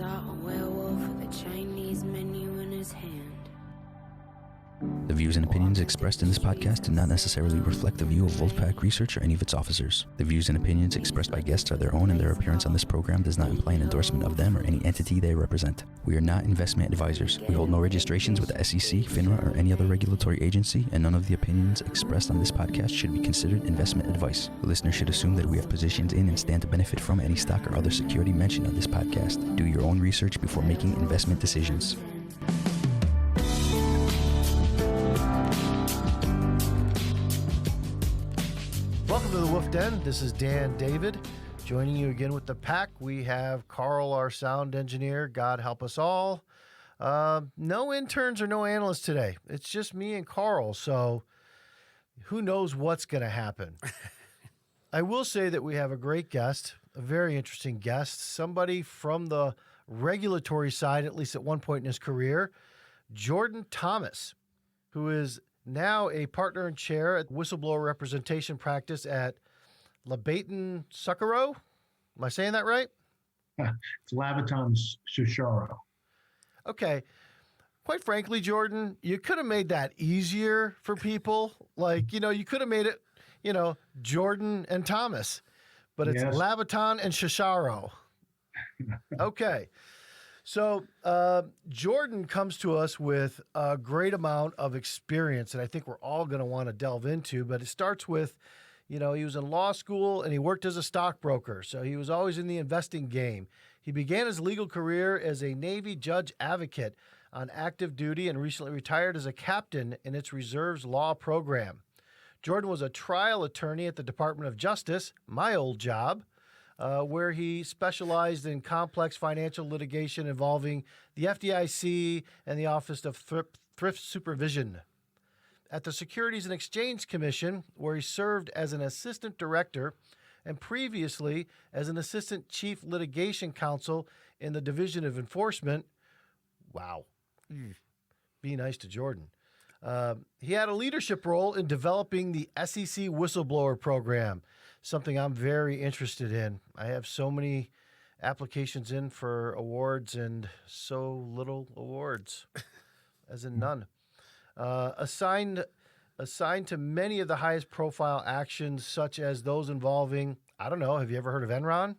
saw a werewolf with a Chinese menu in his hand. The views and opinions expressed in this podcast do not necessarily reflect the view of Wolfpack Research or any of its officers. The views and opinions expressed by guests are their own, and their appearance on this program does not imply an endorsement of them or any entity they represent. We are not investment advisors. We hold no registrations with the SEC, FINRA, or any other regulatory agency, and none of the opinions expressed on this podcast should be considered investment advice. The listener should assume that we have positions in and stand to benefit from any stock or other security mentioned on this podcast. Do your own research before making investment decisions. Welcome to the Wolf Den. This is Dan David, joining you again with the pack. We have Carl, our sound engineer. God help us all. No interns or no analysts today. It's just me and Carl, so who knows what's going to happen. I will say that we have a great guest, a very interesting guest, somebody from the regulatory side, at least at one point in his career, Jordan Thomas, who is now a partner and chair at Whistleblower Representation Practice at Labaton Sucharow. Am I saying that right? It's Labaton Sucharow. Okay. Quite frankly, Jordan, you could have made that easier for people. Like, you could have made it, Jordan and Thomas, but it's yes. Labaton and Sucharow. Okay. So Jordan comes to us with a great amount of experience that I think we're all going to want to delve into. But it starts with, he was in law school and he worked as a stockbroker. So he was always in the investing game. He began his legal career as a Navy judge advocate on active duty and recently retired as a captain in its reserves law program. Jordan was a trial attorney at the Department of Justice, my old job, where he specialized in complex financial litigation involving the FDIC and the Office of Thrift Supervision. At the Securities and Exchange Commission, where he served as an assistant director and previously as an assistant chief litigation counsel in the Division of Enforcement. Wow. Be nice to Jordan. He had a leadership role in developing the SEC whistleblower program, something I'm very interested in. I have so many applications in for awards and so little awards, as in none. Assigned to many of the highest profile actions, such as those involving, have you ever heard of Enron,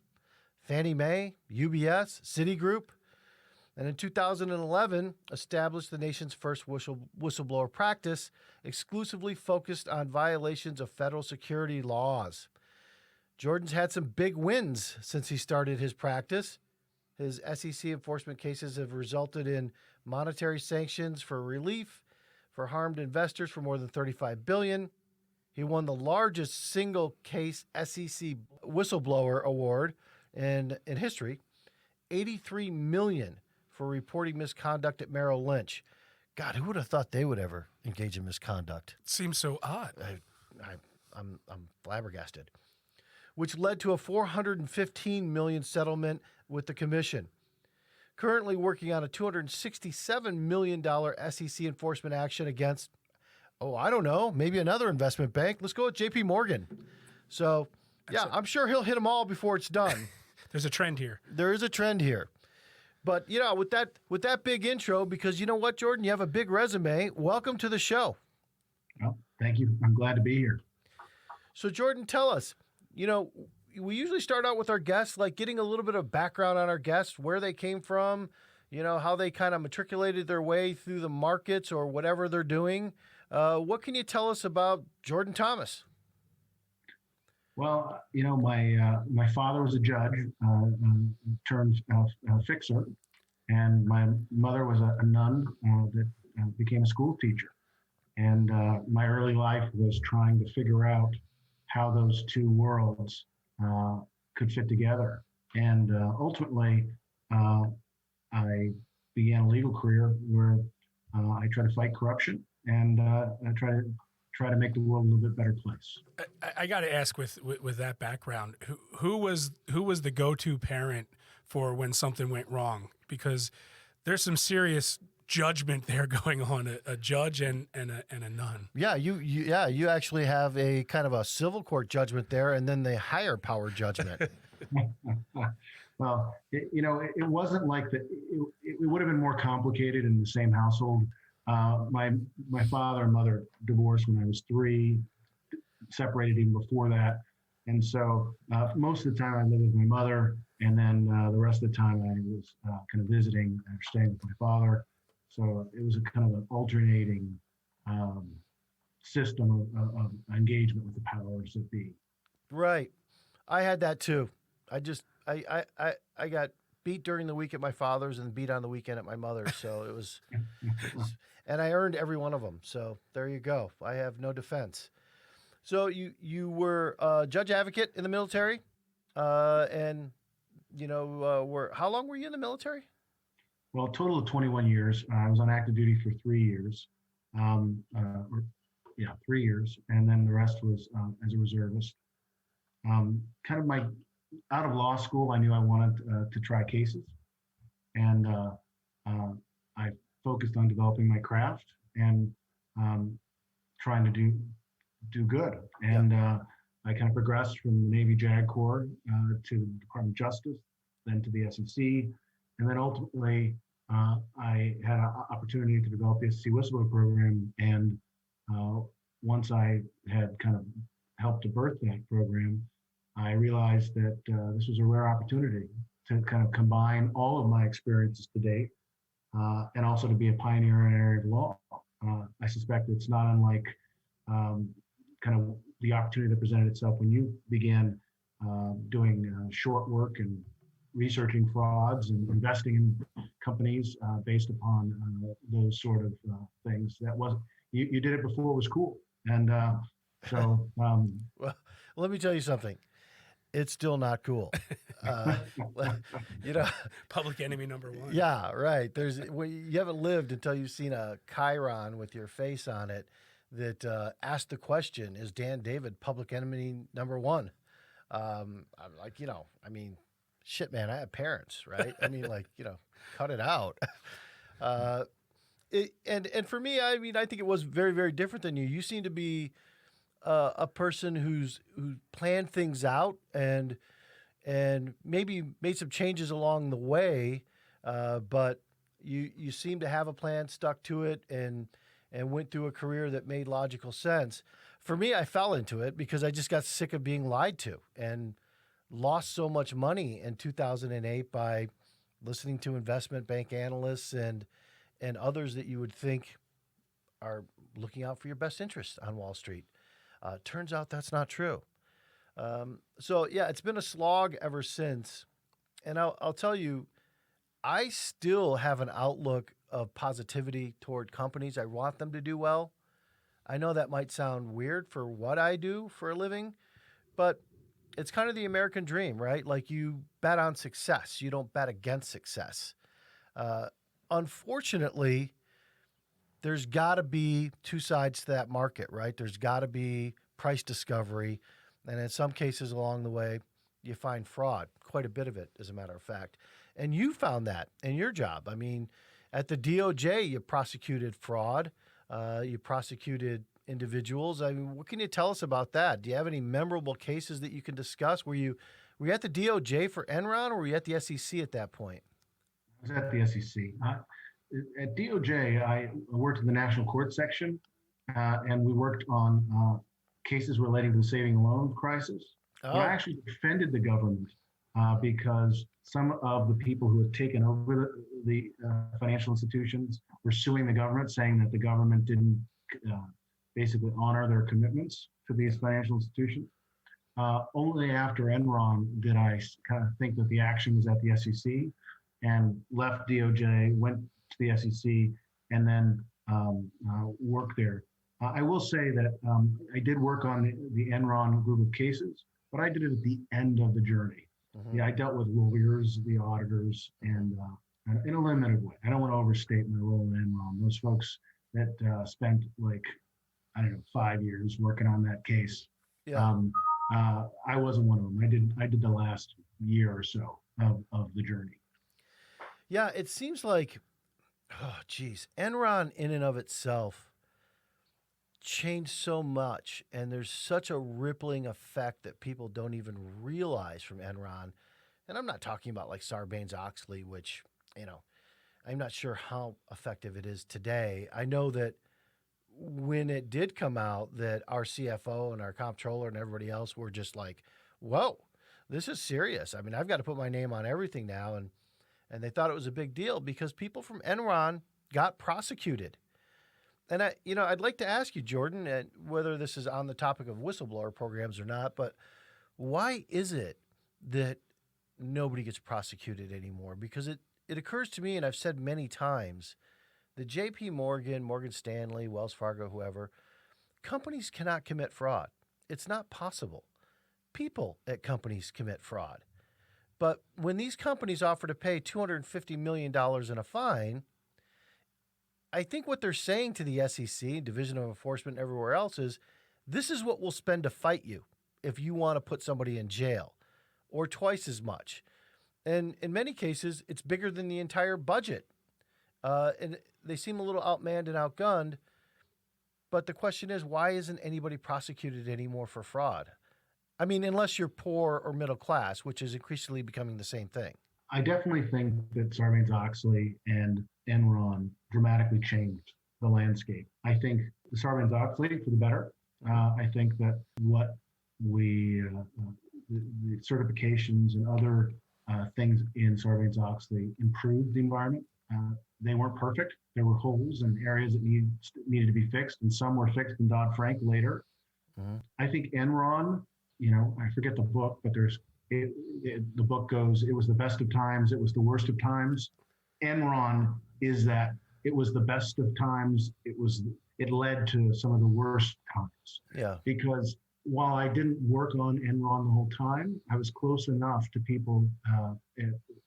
Fannie Mae, UBS, Citigroup? And in 2011, established the nation's first whistleblower practice, exclusively focused on violations of federal security laws. Jordan's had some big wins since he started his practice. His SEC enforcement cases have resulted in monetary sanctions for relief for harmed investors for more than $35 billion. He won the largest single case SEC whistleblower award in history, $83 million. For reporting misconduct at Merrill Lynch. God, who would have thought they would ever engage in misconduct? It seems so odd. I'm flabbergasted. Which led to a $415 million settlement with the commission. Currently working on a $267 million SEC enforcement action against, maybe another investment bank. Let's go with JP Morgan. So, I'm sure he'll hit them all before it's done. There's a trend here. There is a trend here. But, with that big intro, because you know what, Jordan, you have a big resume. Welcome to the show. Well, thank you. I'm glad to be here. So, Jordan, tell us, we usually start out with our guests, like getting a little bit of background on our guests, where they came from, how they kind of matriculated their way through the markets or whatever they're doing. What can you tell us about Jordan Thomas? Well, my father was a judge, turned fixer, and my mother was a nun that became a school teacher. And my early life was trying to figure out how those two worlds could fit together. And ultimately, I began a legal career where I try to fight corruption and I try to make the world a little bit better place. I got to ask, with that background, who was the go-to parent for when something went wrong? Because there's some serious judgment there going on, a judge and a nun. Yeah, you actually have a kind of a civil court judgment there, and then the higher power judgment. Well, it wasn't like that. It would have been more complicated in the same household. My father and mother divorced when I was 3, separated even before that. And so most of the time I lived with my mother, and then the rest of the time I was kind of visiting or staying with my father. So it was a kind of an alternating system of engagement with the powers that be. Right. I had that too. I got beat during the week at my father's and beat on the weekend at my mother's. So it was and I earned every one of them. So there you go. I have no defense. So you were a judge advocate in the military, and how long were you in the military? Well, a total of 21 years. I was on active duty for 3 years, 3 years, and then the rest was as a reservist. Kind of out of law school, I knew I wanted to try cases, and I focused on developing my craft and trying to do good. And I kind of progressed from the Navy JAG Corps to the Department of Justice, then to the SEC, and then ultimately I had an opportunity to develop the SEC Whistleblower program. And once I had kind of helped to birth that program, I realized that this was a rare opportunity to kind of combine all of my experiences to date and also to be a pioneer in an area of law. I suspect it's not unlike kind of the opportunity that presented itself when you began doing short work and researching frauds and investing in companies based upon those sort of things. That wasn't, you did it before it was cool. And so. Well, let me tell you something. It's still not cool. Public enemy number 1. Yeah, right. You haven't lived until you've seen a chyron with your face on it that asked the question, is Dan David public enemy number 1? I'm like, shit, man, I have parents, right? Cut it out. And for me, I think it was very, very different than you. You seem to be a person who planned things out and maybe made some changes along the way, but you seem to have a plan, stuck to it, and went through a career that made logical sense. For me, I fell into it because I just got sick of being lied to and lost so much money in 2008 by listening to investment bank analysts and others that you would think are looking out for your best interest on Wall Street. Turns out that's not true. So yeah, it's been a slog ever since. And I'll tell you, I still have an outlook of positivity toward companies. I want them to do well. I know that might sound weird for what I do for a living, but it's kind of the American dream, right? Like you bet on success. You don't bet against success. Unfortunately, there's got to be two sides to that market, right? There's got to be price discovery. And in some cases along the way, you find fraud, quite a bit of it, as a matter of fact. And you found that in your job. At the DOJ, you prosecuted fraud. You prosecuted individuals. What can you tell us about that? Do you have any memorable cases that you can discuss? Were you at the DOJ for Enron, or were you at the SEC at that point? I was at the SEC. At DOJ, I worked in the national court section, and we worked on cases relating to the saving loan crisis. Oh. I actually defended the government because some of the people who had taken over the financial institutions were suing the government, saying that the government didn't basically honor their commitments to these financial institutions. Only after Enron did I kind of think that the action was at the SEC, and left DOJ, went to the SEC, and then worked there. I will say that I did work on the Enron group of cases, but I did it at the end of the journey. Mm-hmm. Yeah, I dealt with lawyers, the auditors, and in a limited way. I don't want to overstate my role in Enron. Those folks that spent 5 years working on that case. Yeah. I wasn't one of them. I did the last year or so of the journey. Yeah, it seems like, Enron in and of itself changed so much, and there's such a rippling effect that people don't even realize from Enron and I'm not talking about like Sarbanes-Oxley, which, I'm not sure how effective it is today. I know that when it did come out that our CFO and our comptroller and everybody else were just like, whoa, this is serious. I mean, I've got to put my name on everything now. And they thought it was a big deal because people from Enron got prosecuted. And I'd like to ask you, Jordan, whether this is on the topic of whistleblower programs or not, but why is it that nobody gets prosecuted anymore? Because it occurs to me, and I've said many times, that JP Morgan, Morgan Stanley, Wells Fargo, whoever, companies cannot commit fraud. It's not possible. People at companies commit fraud. But when these companies offer to pay $250 million in a fine, I think what they're saying to the SEC, Division of Enforcement, everywhere else is, this is what we'll spend to fight you if you want to put somebody in jail, or twice as much. And in many cases, it's bigger than the entire budget. And they seem a little outmanned and outgunned. But the question is, why isn't anybody prosecuted anymore for fraud? I mean, unless you're poor or middle class, which is increasingly becoming the same thing. I definitely think that Sarbanes-Oxley and Enron dramatically changed the landscape. I think Sarbanes-Oxley for the better. I think that what the certifications and other things in Sarbanes-Oxley improved the environment. They weren't perfect. There were holes and areas that needed to be fixed, and some were fixed in Dodd-Frank later. Mm-hmm. I think Enron, I forget the book, but the book goes, it was the best of times, it was the worst of times. Enron is that it was the best of times, it led to some of the worst times. Yeah. Because while I didn't work on Enron the whole time, I was close enough to people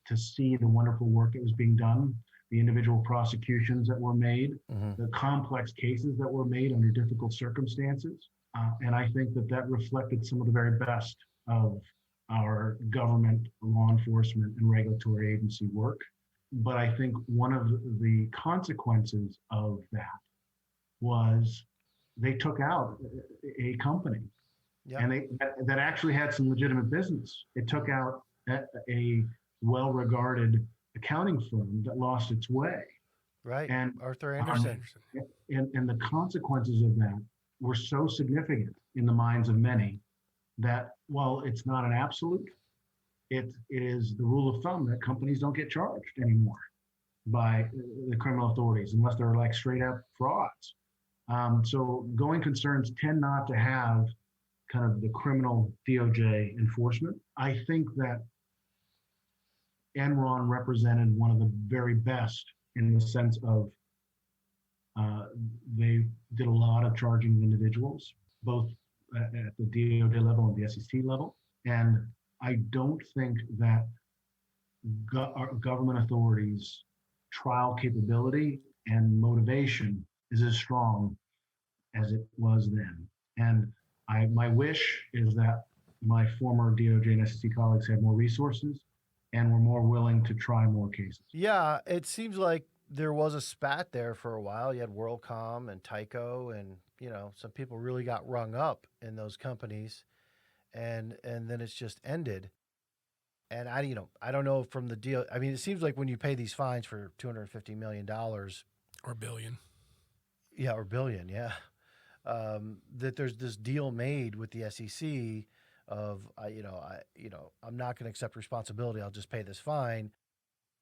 to see the wonderful work that was being done, the individual prosecutions that were made, mm-hmm. the complex cases that were made under difficult circumstances. And I think that reflected some of the very best of our government, law enforcement, and regulatory agency work. But I think one of the consequences of that was they took out a company, yep. and that actually had some legitimate business. It took out a well-regarded accounting firm that lost its way. Right, and Arthur Andersen. And the consequences of that were so significant in the minds of many that while it's not an absolute, it is the rule of thumb that companies don't get charged anymore by the criminal authorities unless they're like straight up frauds. So going concerns tend not to have kind of the criminal DOJ enforcement. I think that Enron represented one of the very best in the sense of they did a lot of charging individuals, both at the DOJ level and the SEC level. And I don't think that our government authorities' trial capability and motivation is as strong as it was then. And my wish is that my former DOJ and SEC colleagues had more resources and were more willing to try more cases. Yeah, it seems like there was a spat there for a while. You had WorldCom and Tyco, and some people really got rung up in those companies, and then it's just ended. And I don't know from the deal. I mean, it seems like when you pay these fines for $250 million or billion, or billion, that there's this deal made with the SEC of I'm not going to accept responsibility. I'll just pay this fine.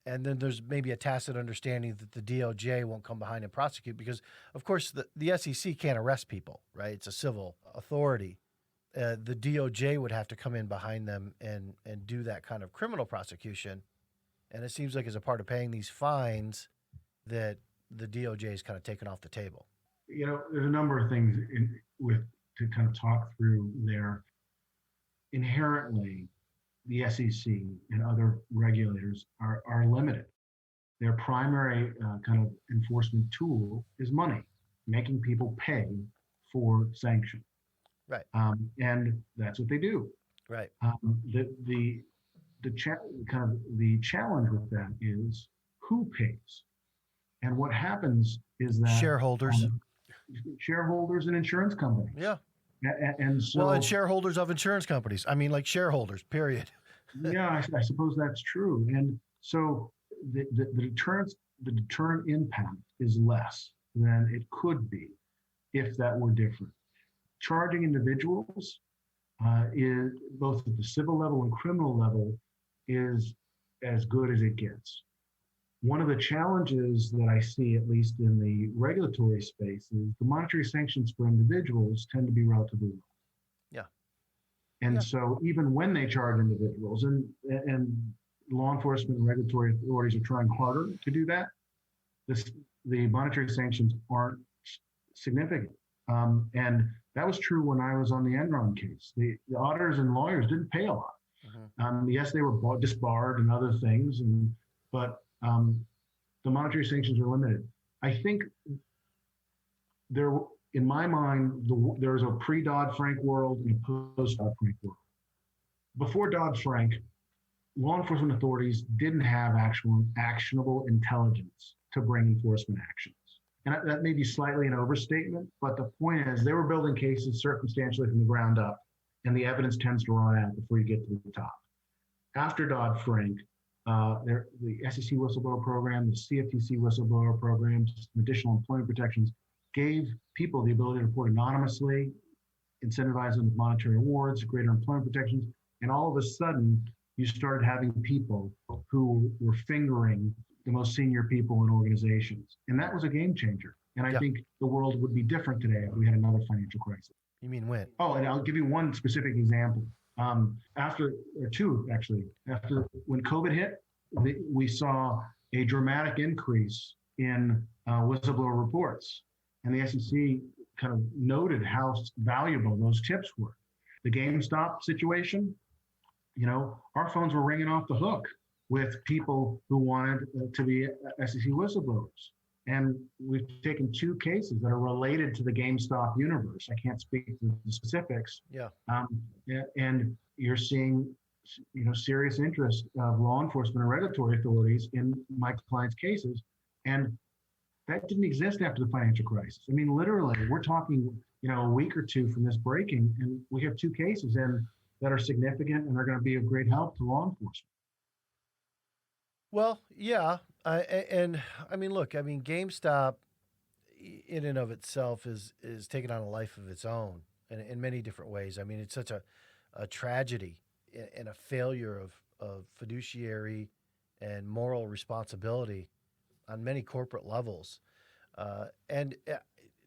And then there's maybe a tacit understanding that the DOJ won't come behind and prosecute because, of course, the SEC can't arrest people, right? It's a civil authority. The DOJ would have to come in behind them and do that kind of criminal prosecution. And it seems like as a part of paying these fines that the DOJ is kind of taken off the table. There's a number of things to kind of talk through there. Inherently, the SEC and other regulators are limited. Their primary kind of enforcement tool is money, making people pay for sanction. Right. And that's what they do. Right. The challenge with that is who pays, and what happens is that shareholders and insurance companies. Yeah. And so, and shareholders of insurance companies. I mean, like shareholders, period. Yeah, I suppose that's true. And so the deterrent impact is less than it could be if that were different. Charging individuals is both at the civil level and criminal level is as good as it gets. One of the challenges that I see, at least in the regulatory space, is the monetary sanctions for individuals tend to be relatively low. Yeah. And so even when they charge individuals, and law enforcement and regulatory authorities are trying harder to do that, the monetary sanctions aren't significant. And that was true when I was on the Enron case. The auditors and lawyers didn't pay a lot. Yes, they were disbarred and other things, but the monetary sanctions are limited. I think in my mind, there's a pre-Dodd-Frank world and a post-Dodd-Frank world. Before Dodd-Frank, law enforcement authorities didn't have actual actionable intelligence to bring enforcement actions. And that may be slightly an overstatement, but the point is they were building cases circumstantially from the ground up, and the evidence tends to run out before you get to the top. After Dodd-Frank, the SEC whistleblower program, the CFTC whistleblower program, some additional employment protections gave people the ability to report anonymously, incentivize them with monetary awards, greater employment protections, and all of a sudden, you started having people who were fingering the most senior people in organizations. And that was a game changer. And I think the world would be different today if we had another financial crisis. You mean when? Oh, and I'll give you one specific example. When COVID hit, we saw a dramatic increase in whistleblower reports. And the SEC kind of noted how valuable those tips were. The GameStop situation, our phones were ringing off the hook with people who wanted to be SEC whistleblowers. And we've taken 2 cases that are related to the GameStop universe. I can't speak to the specifics. Yeah. And you're seeing, serious interest of law enforcement and regulatory authorities in my clients' cases. And that didn't exist after the financial crisis. I mean, literally, we're talking, a week or 2 from this breaking, and we have 2 cases that are significant and are going to be of great help to law enforcement. Well, yeah. GameStop in and of itself is taking on a life of its own in many different ways. I mean, it's such a tragedy and a failure of fiduciary and moral responsibility on many corporate levels. And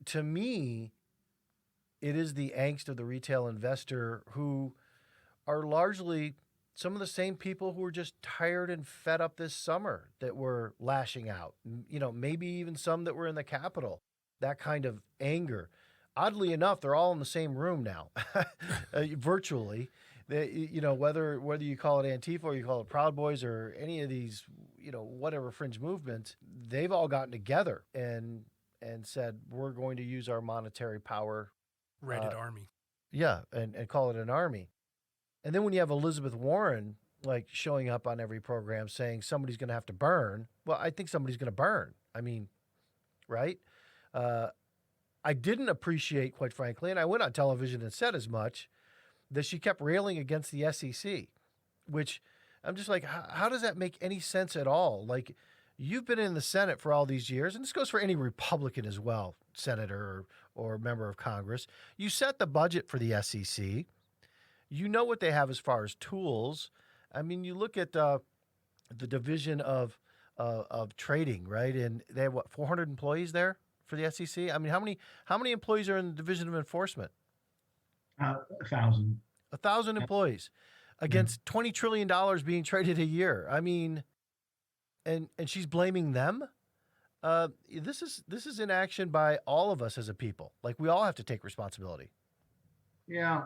to me, it is the angst of the retail investor who are largely some of the same people who were just tired and fed up this summer that were lashing out. Maybe even some that were in the Capitol, that kind of anger. Oddly enough, they're all in the same room now, virtually. Whether you call it Antifa or you call it Proud Boys or any of these, whatever fringe movements, they've all gotten together and said, we're going to use our monetary power. Rated army. Yeah, and call it an army. And then when you have Elizabeth Warren showing up on every program saying somebody's going to have to burn, well, I think somebody's going to burn. I mean, right? I didn't appreciate, quite frankly, and I went on television and said as much, that she kept railing against the SEC, which I'm just like, how does that make any sense at all? You've been in the Senate for all these years, and this goes for any Republican as well, senator or member of Congress. You set the budget for the SEC. You know what they have as far as tools. I mean, you look at the division of trading, right? And they have 400 employees there for the SEC. I mean, how many employees are in the division of enforcement? 1,000. 1,000 employees against $20 trillion being traded a year. I mean, and she's blaming them. This is inaction by all of us as a people. We all have to take responsibility. Yeah,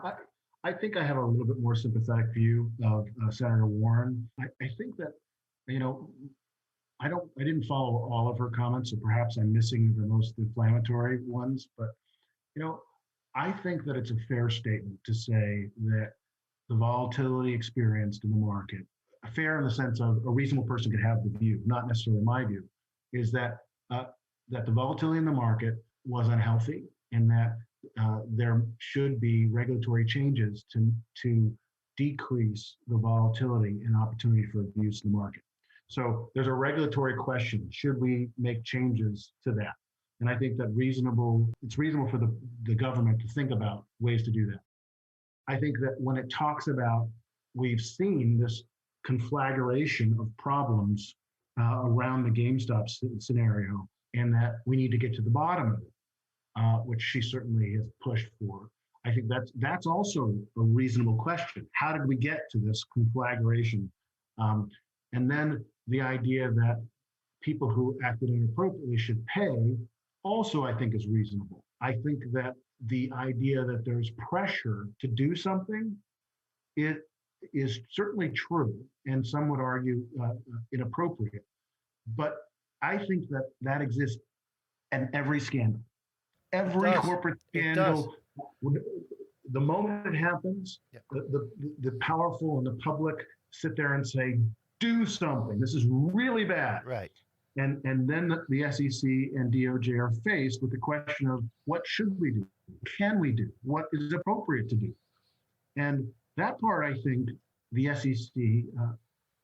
I think I have a little bit more sympathetic view of Senator Warren. I think that, I didn't follow all of her comments, so perhaps I'm missing the most inflammatory ones. But, I think that it's a fair statement to say that the volatility experienced in the market, fair in the sense of a reasonable person could have the view, not necessarily my view, is that that the volatility in the market was unhealthy and that there should be regulatory changes to decrease the volatility and opportunity for abuse in the market. So there's a regulatory question. Should we make changes to that? And I think that it's reasonable for the government to think about ways to do that. I think that when it talks about, we've seen this conflagration of problems around the GameStop scenario, and that we need to get to the bottom of it, which she certainly has pushed for. I think that's also a reasonable question. How did we get to this conflagration? And then the idea that people who acted inappropriately should pay also, I think, is reasonable. I think that the idea that there's pressure to do something, it is certainly true, and some would argue inappropriate. But I think that exists in every scandal. Every corporate scandal, the moment it happens, the powerful and the public sit there and say, do something. This is really bad. Right. And then the SEC and DOJ are faced with the question of what should we do? Can we do? What is appropriate to do? And that part, I think, the SEC,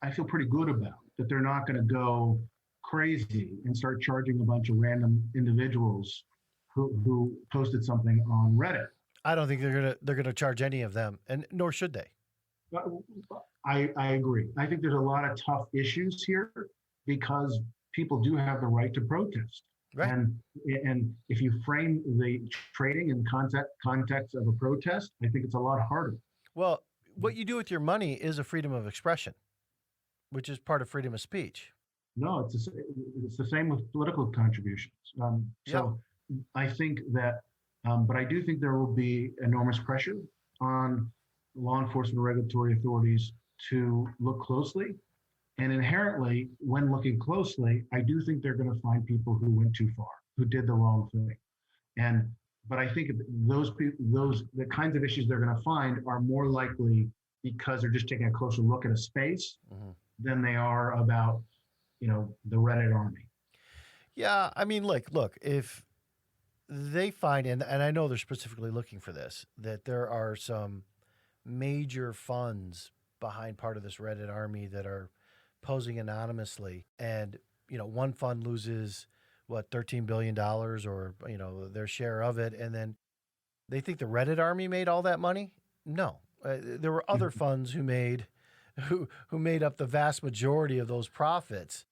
I feel pretty good about, that they're not going to go crazy and start charging a bunch of random individuals who posted something on Reddit. I don't think they're gonna charge any of them, and nor should they. I agree. I think there's a lot of tough issues here because people do have the right to protest. Right. And if you frame the trading in context of a protest, I think it's a lot harder. Well, what you do with your money is a freedom of expression, which is part of freedom of speech. No, it's the same with political contributions. So I think that, but I do think there will be enormous pressure on law enforcement regulatory authorities to look closely. And inherently, when looking closely, I do think they're going to find people who went too far, who did the wrong thing. But I think the kinds of issues they're going to find are more likely because they're just taking a closer look at a space than they are about, the Reddit army. Yeah, I mean, look, if they find, and I know they're specifically looking for this, that there are some major funds behind part of this Reddit army that are posing anonymously, and one fund loses $13 billion or their share of it, and then they think the Reddit army made all that money. No, there were other funds who made up the vast majority of those profits.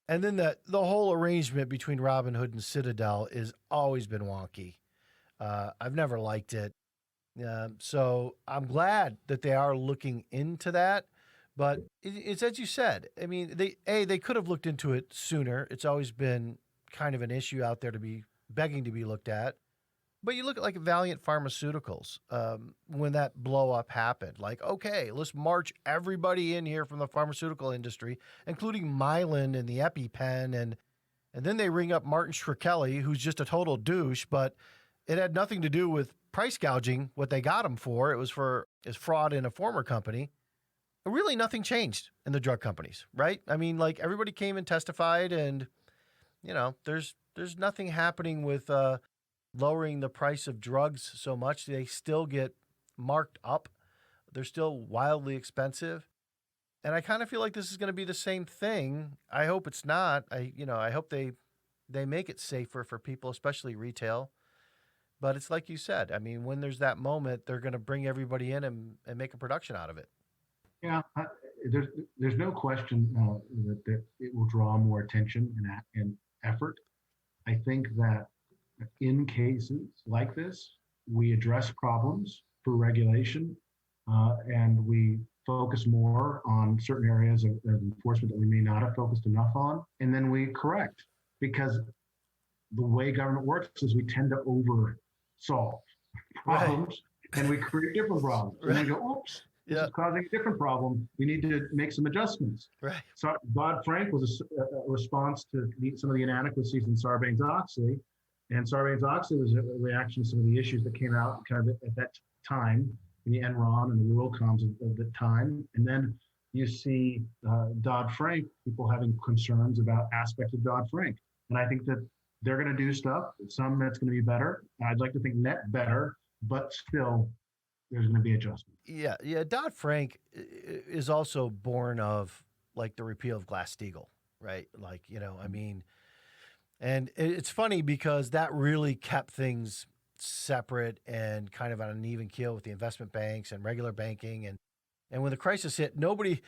And then the whole arrangement between Robinhood and Citadel has always been wonky. I've never liked it. So I'm glad that they are looking into that. But it's as you said. I mean, they could have looked into it sooner. It's always been kind of an issue out there to be begging to be looked at. But you look at like Valiant Pharmaceuticals, when that blow up happened, like, okay, let's march everybody in here from the pharmaceutical industry, including Mylan and the EpiPen. And then they ring up Martin Shkreli, who's just a total douche, but it had nothing to do with price gouging, what they got him for. It was for his fraud in a former company. Really nothing changed in the drug companies, right? I mean, like everybody came and testified and, there's nothing happening with lowering the price of drugs so much. They still get marked up. They're still wildly expensive. And I kind of feel like this is going to be the same thing. I hope it's not. I hope they make it safer for people, especially retail. But it's like you said. I mean, when there's that moment, they're going to bring everybody in and make a production out of it. Yeah, there's no question that it will draw more attention and effort. I think that in cases like this, we address problems through regulation, and we focus more on certain areas of enforcement that we may not have focused enough on, and then we correct. Because the way government works is we tend to over-solve problems, and we create different problems. And we go, oops, this is causing a different problem. We need to make some adjustments. Right. So Dodd-Frank was a response to some of the inadequacies in Sarbanes-Oxley. And Sarbanes-Oxley was a reaction to some of the issues that came out kind of at that time in the Enron and the WorldComs of the time. And then you see Dodd-Frank, people having concerns about aspects of Dodd-Frank. And I think that they're going to do stuff, some that's going to be better. I'd like to think net better, but still there's going to be adjustment. Yeah. Dodd-Frank is also born of like the repeal of Glass-Steagall, right? Like, I mean, and it's funny because that really kept things separate and kind of on an even keel with the investment banks and regular banking. And when the crisis hit, nobody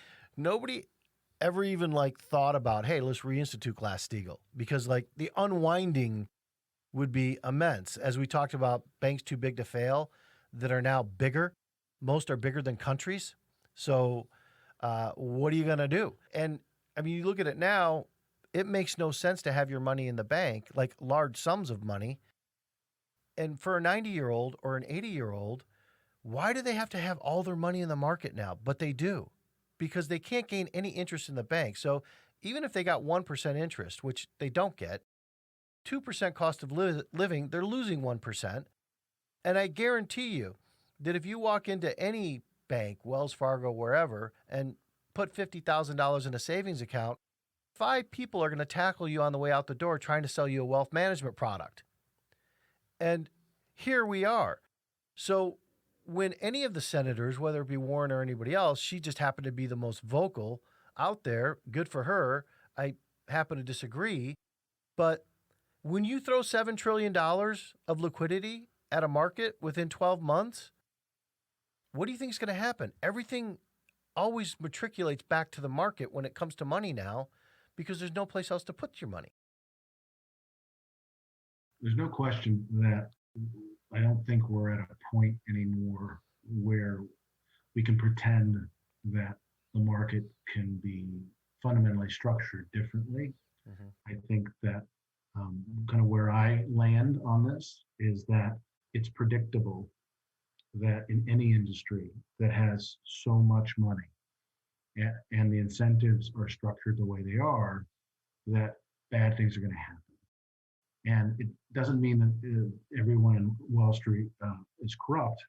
ever even like thought about, hey, let's reinstitute Glass-Steagall, because like the unwinding would be immense. As we talked about, banks too big to fail that are now bigger. Most are bigger than countries. So what are you going to do? And I mean, you look at it now, it makes no sense to have your money in the bank, like large sums of money. And for a 90-year-old or an 80-year-old, why do they have to have all their money in the market now? But they do, because they can't gain any interest in the bank. So even if they got 1% interest, which they don't get, 2% cost of living, they're losing 1%. And I guarantee you that if you walk into any bank, Wells Fargo, wherever, and put $50,000 in a savings account, 5 people are going to tackle you on the way out the door trying to sell you a wealth management product. And here we are. So when any of the senators, whether it be Warren or anybody else, she just happened to be the most vocal out there, good for her. I happen to disagree. But when you throw $7 trillion of liquidity at a market within 12 months, what do you think is going to happen? Everything always matriculates back to the market when it comes to money now, because there's no place else to put your money. There's no question that I don't think we're at a point anymore where we can pretend that the market can be fundamentally structured differently. Mm-hmm. I think that kind of where I land on this is that it's predictable that in any industry that has so much money and the incentives are structured the way they are, that bad things are going to happen. And it doesn't mean that everyone in Wall Street is corrupt,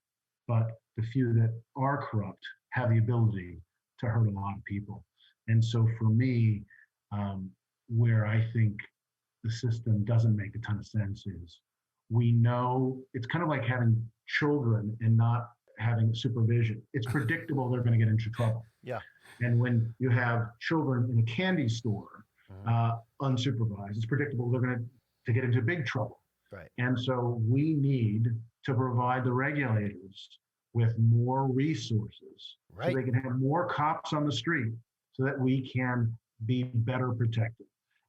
but the few that are corrupt have the ability to hurt a lot of people. And so for me, where I think the system doesn't make a ton of sense is, we know it's kind of like having children and not having supervision. It's predictable they're going to get into trouble. Yeah. And when you have children in a candy store, unsupervised, it's predictable they're going to get into big trouble. Right. And so we need to provide the regulators with more resources, right, so they can have more cops on the street so that we can be better protected.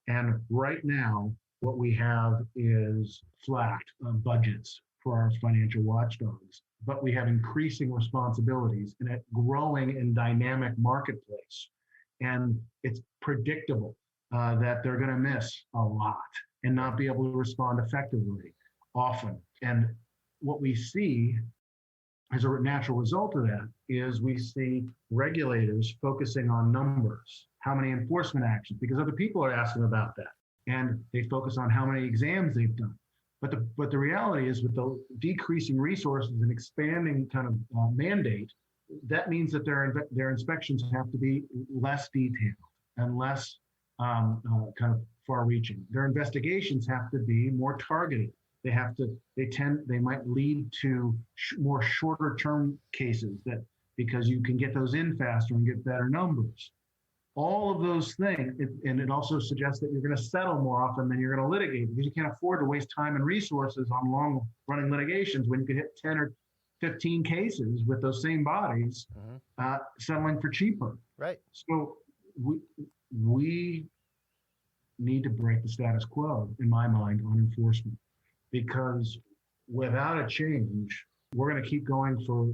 And right now, what we have is flat budgets for our financial watchdogs, but we have increasing responsibilities in a growing and dynamic marketplace. And it's predictable that they're going to miss a lot and not be able to respond effectively often. And what we see as a natural result of that is we see regulators focusing on numbers, how many enforcement actions, because other people are asking about that. And they focus on how many exams they've done. But the reality is, with the decreasing resources and expanding kind of mandate, that means that their inspections have to be less detailed and less kind of far-reaching. Their investigations have to be more targeted. They might lead to more shorter-term cases because you can get those in faster and get better numbers. All of those things, and it also suggests that you're going to settle more often than you're going to litigate, because you can't afford to waste time and resources on long-running litigations when you could hit 10 or 15 cases with those same bodies, settling for cheaper. Right. So we need to break the status quo, in my mind, on enforcement, because without a change, we're going to keep going for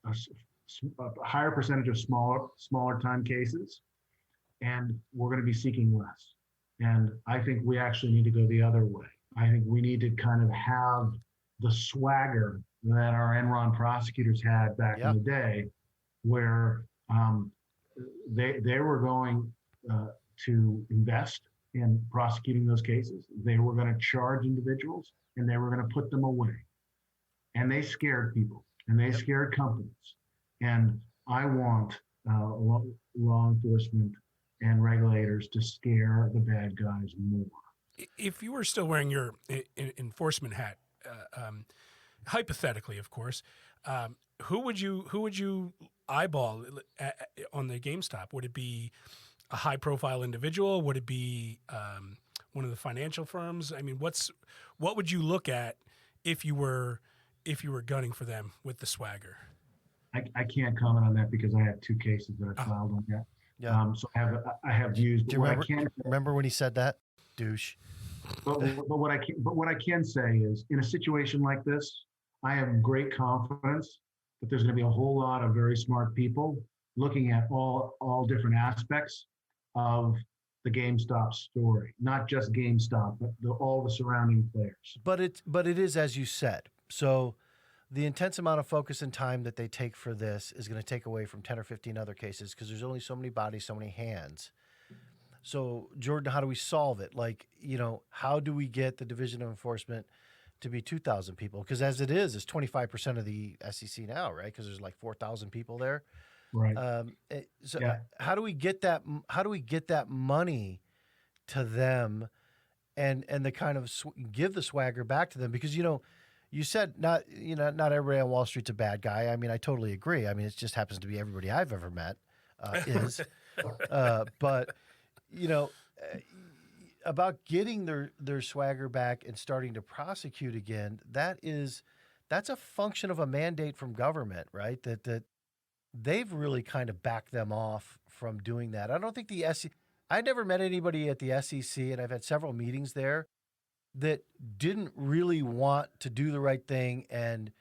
a higher percentage of smaller time cases, and we're going to be seeking less. And I think we actually need to go the other way. I think we need to kind of have the swagger that our Enron prosecutors had back in the day, where they were going to invest in prosecuting those cases. They were going to charge individuals, and they were going to put them away. And they scared people, and they scared companies. And I want law enforcement and regulators to scare the bad guys more. If you were still wearing your enforcement hat, hypothetically, of course, who would you eyeball on the GameStop? Would it be a high-profile individual? Would it be one of the financial firms? I mean, what would you look at if you were gunning for them with the swagger? I can't comment on that because I have 2 cases that are filed on that. Yeah. So I have used. Do you remember when he said that, douche? But what I can say is, in a situation like this, I have great confidence that there's going to be a whole lot of very smart people looking at all different aspects of the GameStop story, not just GameStop, but all the surrounding players. But it is, as you said. So the intense amount of focus and time that they take for this is going to take away from 10 or 15 other cases because there's only so many bodies, so many hands. So, Jordan, how do we solve it? Like, how do we get the Division of Enforcement to be 2,000 people? Because as it is, it's 25% of the SEC now, right? Because there's like 4,000 people there. Right. How do we get that? How do we get that money to them, and the kind of give the swagger back to them? Because you said not everybody on Wall Street's a bad guy. I mean, I totally agree. I mean, it just happens to be everybody I've ever met is. But about getting their swagger back and starting to prosecute again, that's a function of a mandate from government, right? That they've really kind of backed them off from doing that. I don't think the SEC. I never met anybody at the SEC, and I've had several meetings there that didn't really want to do the right thing and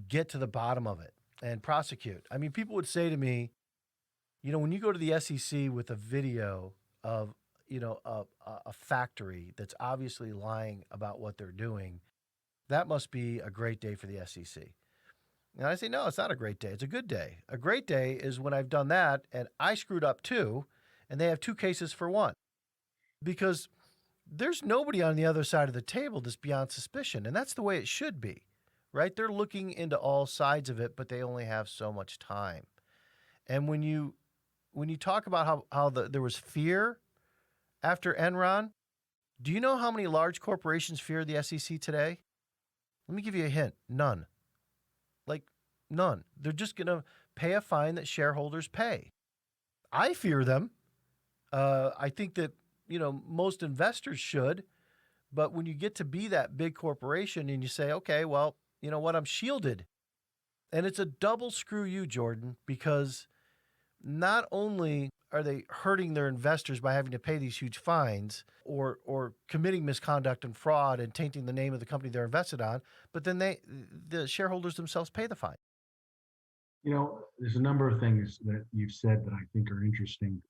get to the bottom of it and prosecute. I mean, people would say to me, when you go to the SEC with a video of, a factory that's obviously lying about what they're doing, that must be a great day for the SEC. And I say, no, it's not a great day. It's a good day. A great day is when I've done that and I screwed up too, and they have 2 cases for 1. Because there's nobody on the other side of the table that's beyond suspicion. And that's the way it should be, right? They're looking into all sides of it, but they only have so much time. And when you talk about how there was fear after Enron, do you know how many large corporations fear the SEC today? Let me give you a hint. None. Like, none. They're just going to pay a fine that shareholders pay. I fear them. I think that, most investors should. But when you get to be that big corporation and you say, okay, well, you know what? I'm shielded. And it's a double screw you, Jordan, because not only are they hurting their investors by having to pay these huge fines or committing misconduct and fraud and tainting the name of the company they're invested on, but then the shareholders themselves pay the fine. There's a number of things that you've said that I think are interesting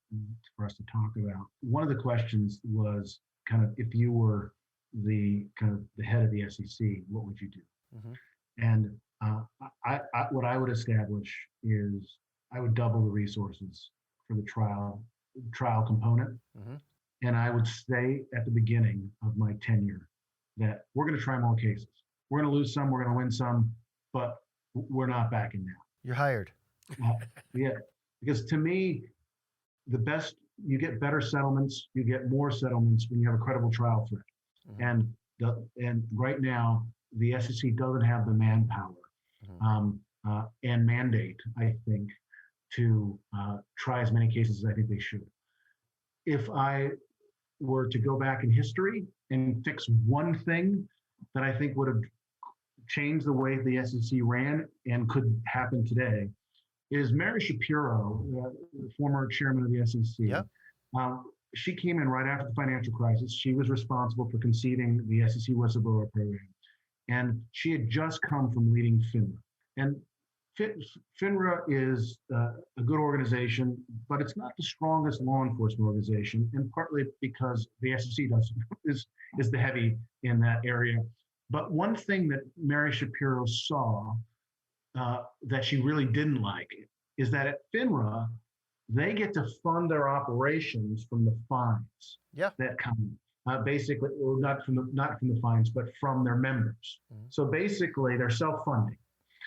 for us to talk about. One of the questions was kind of, if you were the head of the SEC, what would you do? Mm-hmm. And what I would establish is I would double the resources for the trial component. Mm-hmm. And I would say at the beginning of my tenure that we're going to try more cases. We're going to lose some, we're going to win some, but we're not backing down. You're hired. Yeah, because to me, you get better settlements, you get more settlements when you have a credible trial threat. Mm-hmm. And right now, the SEC doesn't have the manpower mm-hmm. And mandate, I think, to try as many cases as I think they should. If I were to go back in history and fix one thing that I think would have changed the way the SEC ran and could happen today, is Mary Shapiro, the former chairman of the SEC. Yep. She came in right after the financial crisis. She was responsible for conceiving the SEC whistleblower program. And she had just come from leading FINRA. And FINRA is a good organization, but it's not the strongest law enforcement organization, and partly because the SEC is the heavy in that area. But one thing that Mary Shapiro saw that she really didn't like is that at FINRA, they get to fund their operations from the fines that come. Basically, or not from the fines, but from their members. Mm-hmm. So basically, they're self-funding.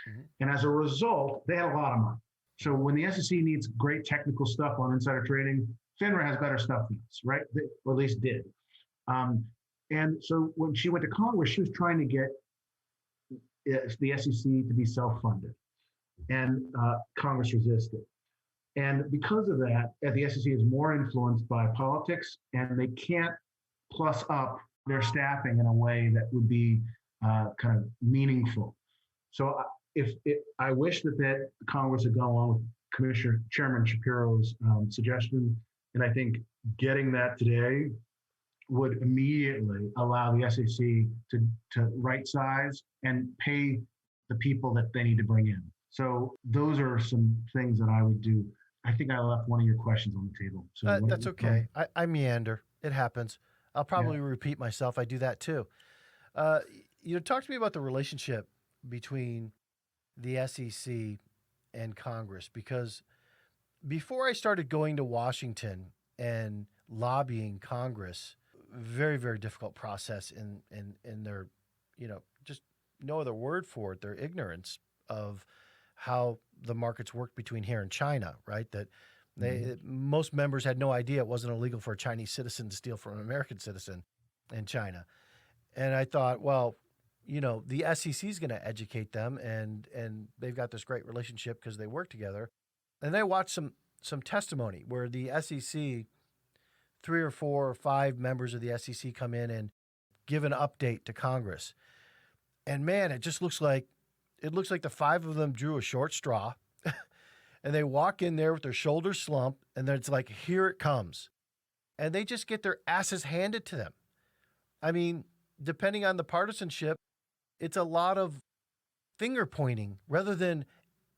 Mm-hmm. And as a result, they had a lot of money. So when the SEC needs great technical stuff on insider trading, FINRA has better stuff than us, right? Or at least did. And so when she went to Congress, she was trying to get the SEC to be self-funded, and Congress resisted. And because of that, the SEC is more influenced by politics, and they can't plus up their staffing in a way that would be kind of meaningful. So I wish that Congress had gone along with Chairman Sucharow's suggestion, and I think getting that today would immediately allow the SEC to right size and pay the people that they need to bring in. So those are some things that I would do. I think I left one of your questions on the table. So that's okay. I meander. It happens. I'll probably repeat myself. I do that too. Talk to me about the relationship between the SEC and Congress, because before I started going to Washington and lobbying Congress, very, very difficult process in their, just no other word for it, their ignorance of how the markets work between here and China, right? That most members had no idea it wasn't illegal for a Chinese citizen to steal from an American citizen in China. And I thought, well, the SEC is going to educate them, and they've got this great relationship because they work together. And I watched some testimony where the SEC, 3 or 4 or 5 members of the SEC come in and give an update to Congress. And man, it looks like the 5 of them drew a short straw, and they walk in there with their shoulders slumped, and then it's like, here it comes. And they just get their asses handed to them. I mean, depending on the partisanship, it's a lot of finger pointing rather than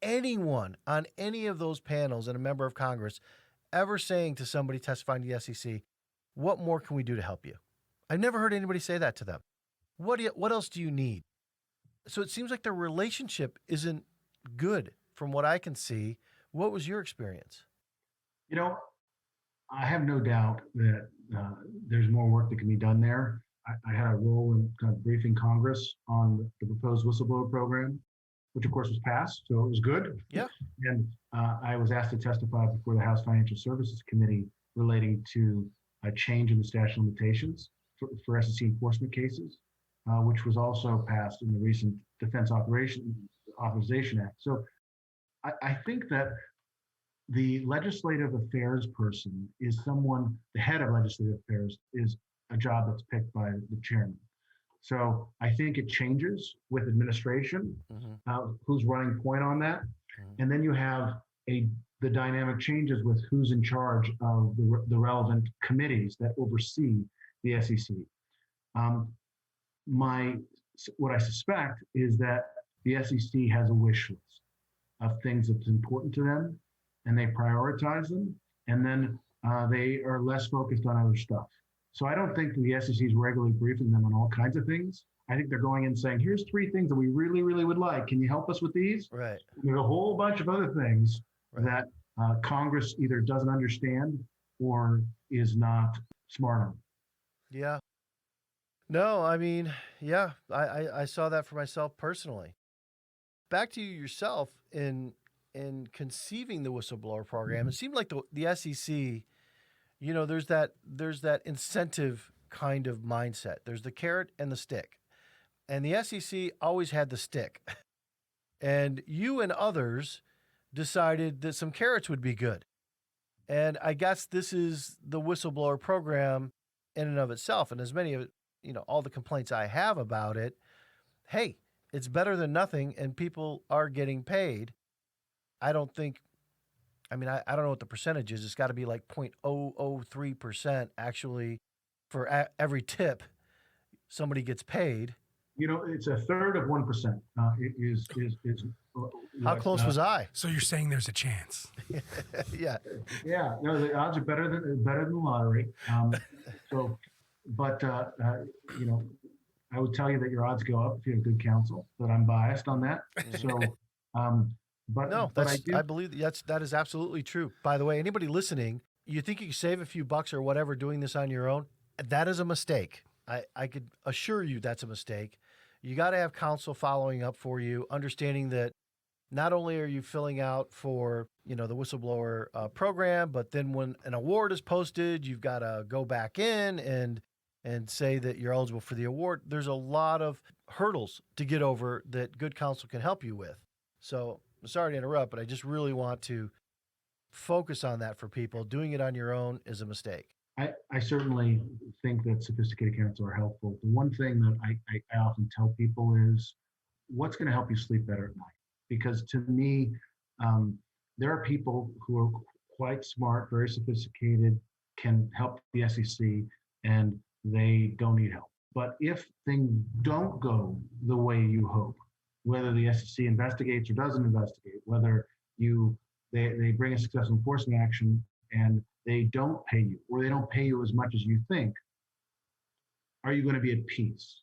anyone on any of those panels and a member of Congress ever saying to somebody testifying to the SEC, what more can we do to help you? I've never heard anybody say that to them. What else do you need? So it seems like the relationship isn't good from what I can see. What was your experience? I have no doubt that there's more work that can be done there. I had a role in kind of briefing Congress on the proposed whistleblower program, which of course was passed, so it was good. Yeah. And I was asked to testify before the House Financial Services Committee relating to a change in the statute of limitations for SEC enforcement cases, which was also passed in the recent Defense Authorization Act. So I think that the legislative affairs person is the head of legislative affairs is a job that's picked by the chairman. So I think it changes with administration, who's running point on that. And then you have the dynamic changes with who's in charge of the relevant committees that oversee the SEC. What I suspect is that the SEC has a wish list of things that's important to them, and they prioritize them, and then they are less focused on other stuff. So I don't think the SEC is regularly briefing them on all kinds of things. I think they're going in saying, here's 3 things that we really, really would like. Can you help us with these? Right. There's a whole bunch of other things that Congress either doesn't understand or is not smart on. Yeah. No, I mean, yeah, I saw that for myself personally. Back to you yourself in conceiving the whistleblower program. It seemed like the SEC, there's that incentive kind of mindset. There's the carrot and the stick. And the SEC always had the stick. And you and others decided that some carrots would be good. And I guess this is the whistleblower program in and of itself. And as many of all the complaints I have about it, hey, it's better than nothing, and people are getting paid. I don't know what the percentage is. It's got to be like 0.003% actually for every tip somebody gets paid. It's a third of 1%. Is How close was I? So you're saying there's a chance? Yeah. Yeah. No, the odds are better than the lottery. I would tell you that your odds go up if you have good counsel, but I'm biased on that. So, I believe that is absolutely true. By the way, anybody listening, you think you can save a few bucks or whatever doing this on your own? That is a mistake. I could assure you that's a mistake. You got to have counsel following up for you, understanding that not only are you filling out for, the whistleblower program, but then when an award is posted, you've got to go back in and and say that you're eligible for the award, there's a lot of hurdles to get over that good counsel can help you with. So I'm sorry to interrupt, but I just really want to focus on that for people. Doing it on your own is a mistake. I certainly think that sophisticated counsel are helpful. The one thing that I often tell people is what's going to help you sleep better at night? Because to me, there are people who are quite smart, very sophisticated, can help the SEC, and they don't need help. But if things don't go the way you hope, whether the SEC investigates or doesn't investigate, whether they bring a successful enforcement action and they don't pay you, or they don't pay you as much as you think, are you going to be at peace?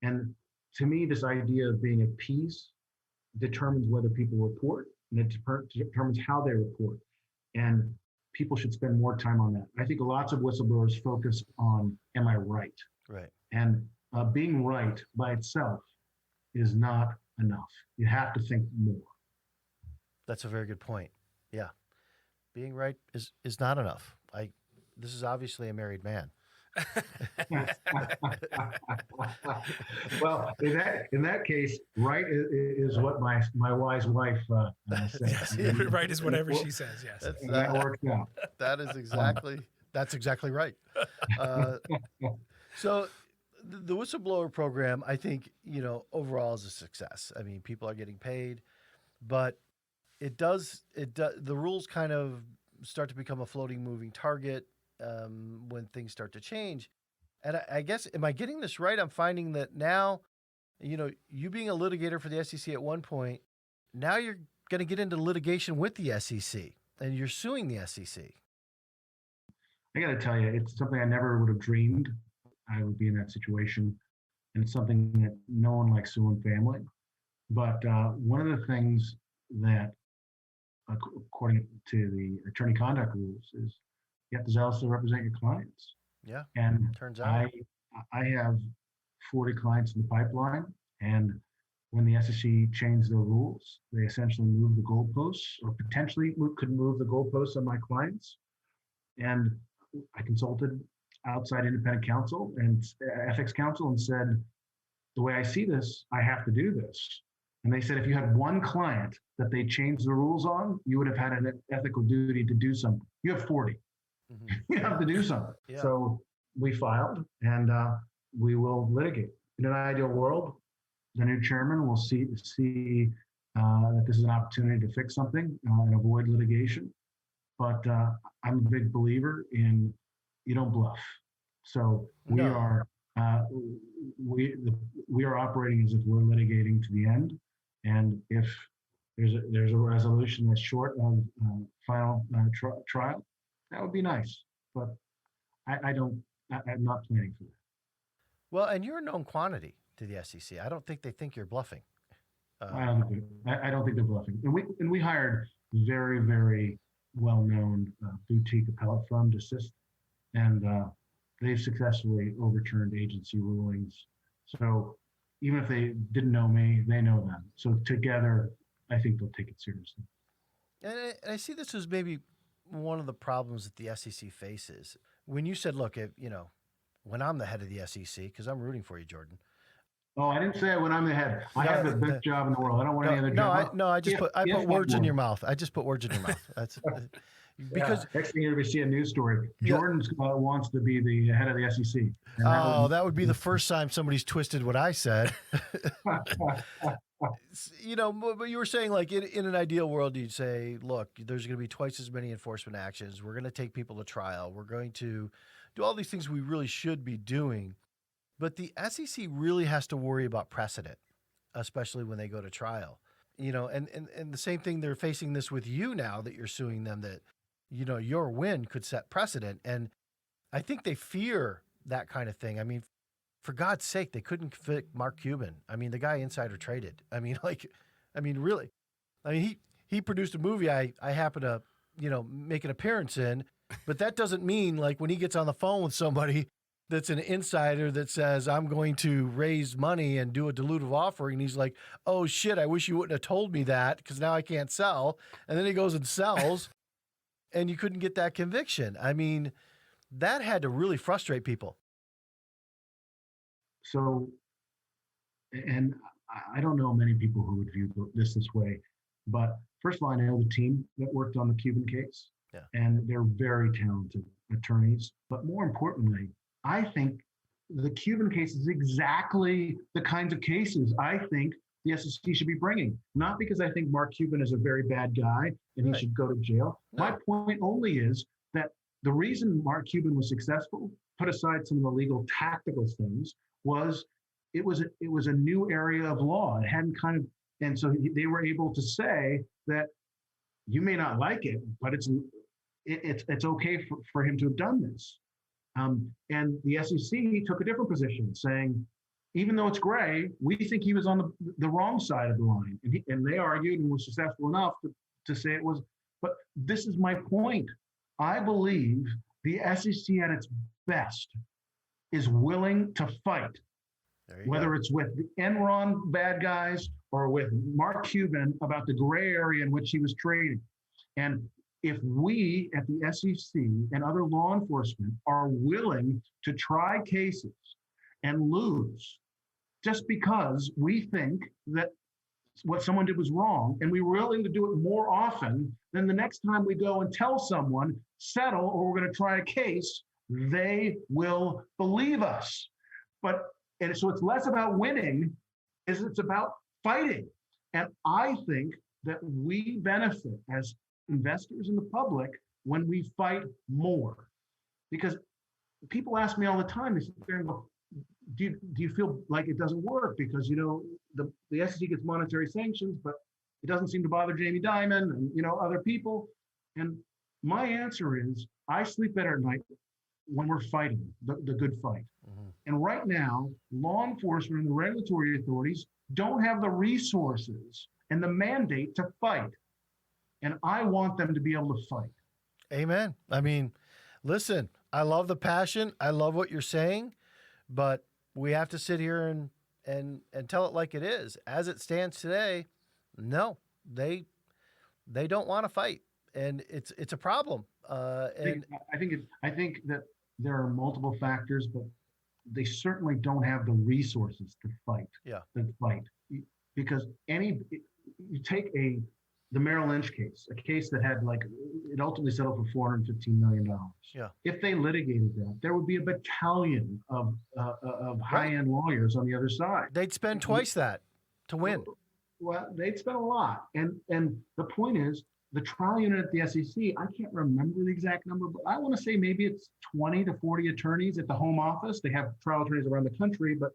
And to me, this idea of being at peace determines whether people report, and it determines how they report. And people should spend more time on that. I think lots of whistleblowers focus on, am I right? Right. And being right by itself is not enough. You have to think more. That's a very good point. Yeah. Being right is not enough. This is obviously a married man. Well, in that case, right is what my wise wife says. Yes, right is whatever she says. Yes, that works out. That's exactly right. So the whistleblower program, I think, overall is a success. I mean, people are getting paid, but the rules kind of start to become a floating, moving target when things start to change. And I guess, am I getting this right? I'm finding that now, you being a litigator for the SEC at one point, now you're going to get into litigation with the SEC and you're suing the SEC. I got to tell you, it's something I never would have dreamed I would be in that situation. And it's something that no one likes suing family. But one of the things that, according to the attorney conduct rules, is you have to zealously represent your clients. Yeah. And turns out I have 40 clients in the pipeline. And when the SEC changed their rules, they essentially moved the goalposts, or potentially could move the goalposts on my clients. And I consulted outside independent counsel and ethics counsel and said, the way I see this, I have to do this. And they said, if you had one client that they changed the rules on, you would have had an ethical duty to do something. You have 40. Mm-hmm. You have to do something. Yeah. So we filed, and we will litigate. In an ideal world, the new chairman will see that this is an opportunity to fix something and avoid litigation. But I'm a big believer in you don't bluff. So we are operating as if we're litigating to the end. And if there's a resolution that's short of final trial, that would be nice. But I'm not planning for that. Well, and you're a known quantity to the SEC. I don't think they think you're bluffing. I don't think they're bluffing. And we hired very, very well-known boutique appellate firm to assist, and they've successfully overturned agency rulings. So even if they didn't know me, they know them. So together, I think they'll take it seriously. And I see this as maybe one of the problems that the SEC faces. When you said, look, when I'm the head of the SEC, because I'm rooting for you, Jordan. Oh, I didn't say when I'm the head. I have the best job in the world. I don't want any other job. I put words in your mouth. I just put words in your mouth. That's because next thing you're going to see a news story. Jordan wants to be the head of the SEC. That would be the first time somebody's twisted what I said. But you were saying, like, in an ideal world, you'd say, look, there's going to be twice as many enforcement actions. We're going to take people to trial. We're going to do all these things we really should be doing. But the SEC really has to worry about precedent, especially when they go to trial. And the same thing, they're facing this with you now that you're suing them, that, your win could set precedent. And I think they fear that kind of thing. I mean, for God's sake, they couldn't fit Mark Cuban. I mean, the guy insider traded. Really. He produced a movie I happen to, make an appearance in, but that doesn't mean, like, when he gets on the phone with somebody that's an insider that says, I'm going to raise money and do a dilutive offering, and he's like, oh shit, I wish you wouldn't have told me that, because now I can't sell. And then he goes and sells and you couldn't get that conviction. I mean, that had to really frustrate people. So, and I don't know many people who would view this way, but first of all, I know the team that worked on the Cuban case, and they're very talented attorneys. But more importantly, I think the Cuban case is exactly the kinds of cases I think the SEC should be bringing. Not because I think Mark Cuban is a very bad guy and he should go to jail. No. My point only is that the reason Mark Cuban was successful, put aside some of the legal tactical things, was it was a new area of law. It hadn't and so they were able to say that you may not like it, but it's okay for him to have done this. And the SEC took a different position, saying, even though it's gray, we think he was on the wrong side of the line. And they argued and were successful enough to say it was. But this is my point. I believe the SEC at its best is willing to fight, whether it's with the Enron bad guys or with Mark Cuban about the gray area in which he was trading. And if we at the SEC and other law enforcement are willing to try cases and lose just because we think that what someone did was wrong, and we're willing to do it more often, then the next time we go and tell someone, settle, or we're going to try a case, they will believe us. And so it's less about winning, it's about fighting. And I think that we benefit as investors in the public when we fight more. Because people ask me all the time, they sit there and go, do you feel like it doesn't work? Because, the SEC gets monetary sanctions, but it doesn't seem to bother Jamie Dimon and, other people. And my answer is, I sleep better at night when we're fighting the good fight. Mm-hmm. And right now, law enforcement and the regulatory authorities don't have the resources and the mandate to fight. And I want them to be able to fight. Amen. I mean, listen, I love the passion. I love what you're saying, but we have to sit here and tell it like it is. As it stands today, no, they don't want to fight, and it's a problem. I think that there are multiple factors, but they certainly don't have the resources to fight. Because you take the Merrill Lynch case, a case that had it ultimately settled for $415 million. Yeah. If they litigated that, there would be a battalion of high-end lawyers on the other side. They'd spend twice that to win. Well, they'd spend a lot. And the point is, the trial unit at the SEC, I can't remember the exact number, but I want to say maybe it's 20 to 40 attorneys at the home office. They have trial attorneys around the country, but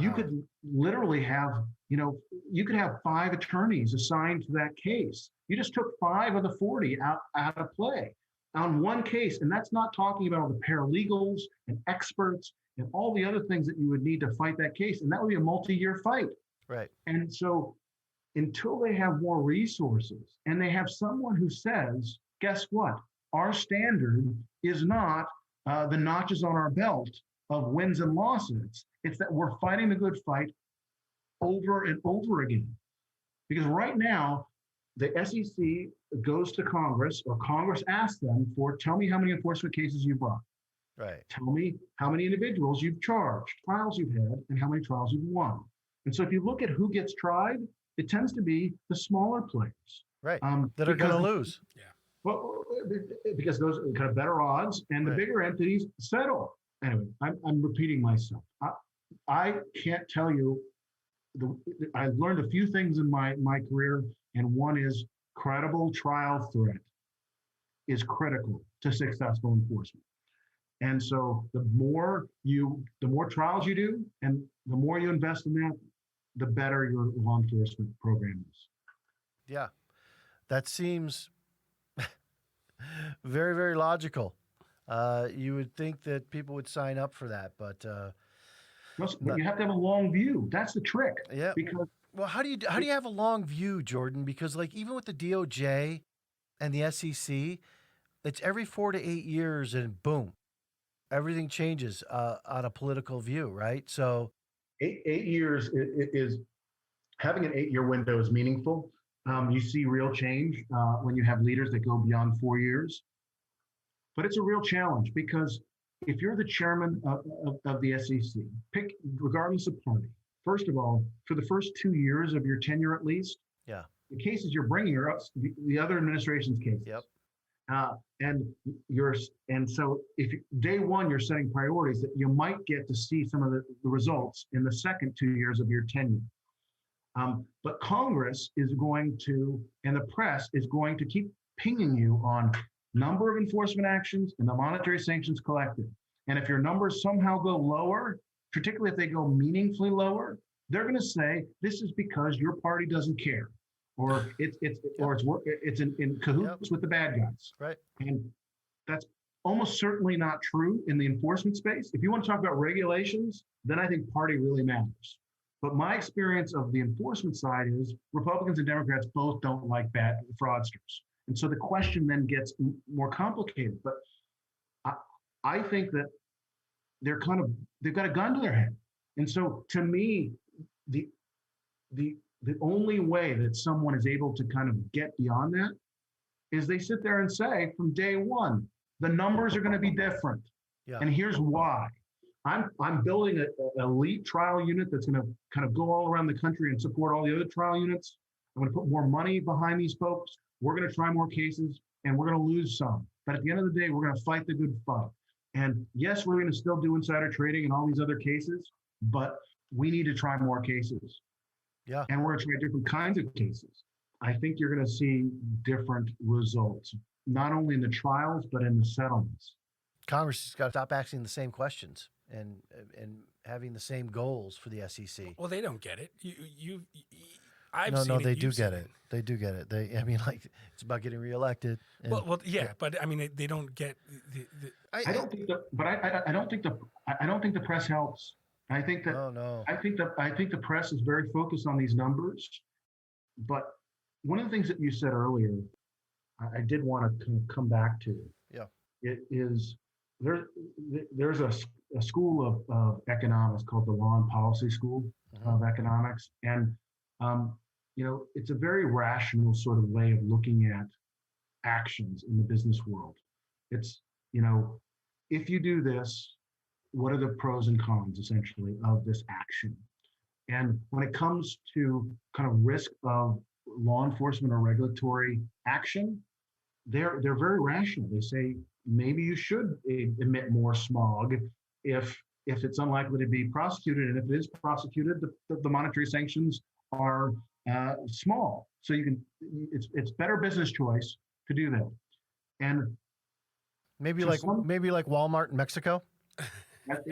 you could literally have, you could have 5 attorneys assigned to that case. You just took 5 of the 40 out of play on one case. And that's not talking about all the paralegals and experts and all the other things that you would need to fight that case. And that would be a multi-year fight. Right. And so until they have more resources and they have someone who says, guess what? Our standard is not the notches on our belt of wins and losses. It's that we're fighting the good fight over and over again. Because right now, the SEC goes to Congress, or Congress asks them tell me how many enforcement cases you brought. Right. Tell me how many individuals you've charged, trials you've had, and how many trials you've won. And so if you look at who gets tried, it tends to be the smaller players. Right. That are going to lose. Yeah. Well, because those are kind of better odds, and the bigger entities settle. Anyway, I'm repeating myself. I can't tell you. I've learned a few things in my career, and one is credible trial threat is critical to successful enforcement. And so the more trials you do, and the more you invest in that, the better your law enforcement program is. Yeah, that seems very, very logical. You would think that people would sign up for that, but you have to have a long view. That's the trick. Yeah. Because how do you have a long view, Jordan? Because even with the DOJ and the SEC, it's every 4 to 8 years, and boom, everything changes on a political view, right? So 8 years is having an 8-year window is meaningful. You see real change when you have leaders that go beyond 4 years. But it's a real challenge because if you're the chairman of the SEC, pick regardless of party. First of all, for the first 2 years of your tenure at least, Yeah. the cases you're bringing are the other administration's cases. Yep. And so if day one you're setting priorities, that you might get to see some of the results in the second 2 years of your tenure. But Congress is going to, and the press is going to keep pinging you on number of enforcement actions and the monetary sanctions collected. And if your numbers somehow go lower, particularly if they go meaningfully lower, they're going to say this is because your party doesn't care, or it's in cahoots with the bad guys. Right. And that's almost certainly not true in the enforcement space. If you want to talk about regulations, then I think party really matters. But my experience of the enforcement side is Republicans and Democrats both don't like bad fraudsters. And so the question then gets more complicated. But I think that they've got a gun to their head. And so to me, the only way that someone is able to kind of get beyond that is they sit there and say from day one, the numbers are going to be different. Yeah. And here's why. I'm building an elite trial unit that's going to kind of go all around the country and support all the other trial units. I'm going to put more money behind these folks. We're going to try more cases, and we're going to lose some. But at the end of the day, we're going to fight the good fight. And yes, we're going to still do insider trading and all these other cases, but we need to try more cases. Yeah. And we're going to try different kinds of cases. I think you're going to see different results, not only in the trials, but in the settlements. Congress has got to stop asking the same questions and having the same goals for the SEC. Well, they don't get it. No, they do get it. They do get it. It's about getting reelected. Well, yeah, but I mean, they don't get I don't think the press helps. I think that I think the press is very focused on these numbers. But one of the things that you said earlier, I did want to kind of come back to. Yeah. It is there's a school of economics called the Law and Policy School of Economics, and it's a very rational sort of way of looking at actions in the business world. It's, if you do this, what are the pros and cons essentially of this action? And when it comes to kind of risk of law enforcement or regulatory action, they're very rational. They say maybe you should emit more smog if it's unlikely to be prosecuted, and if it is prosecuted, the monetary sanctions are small. So it's better business choice to do that. And maybe like Walmart in Mexico.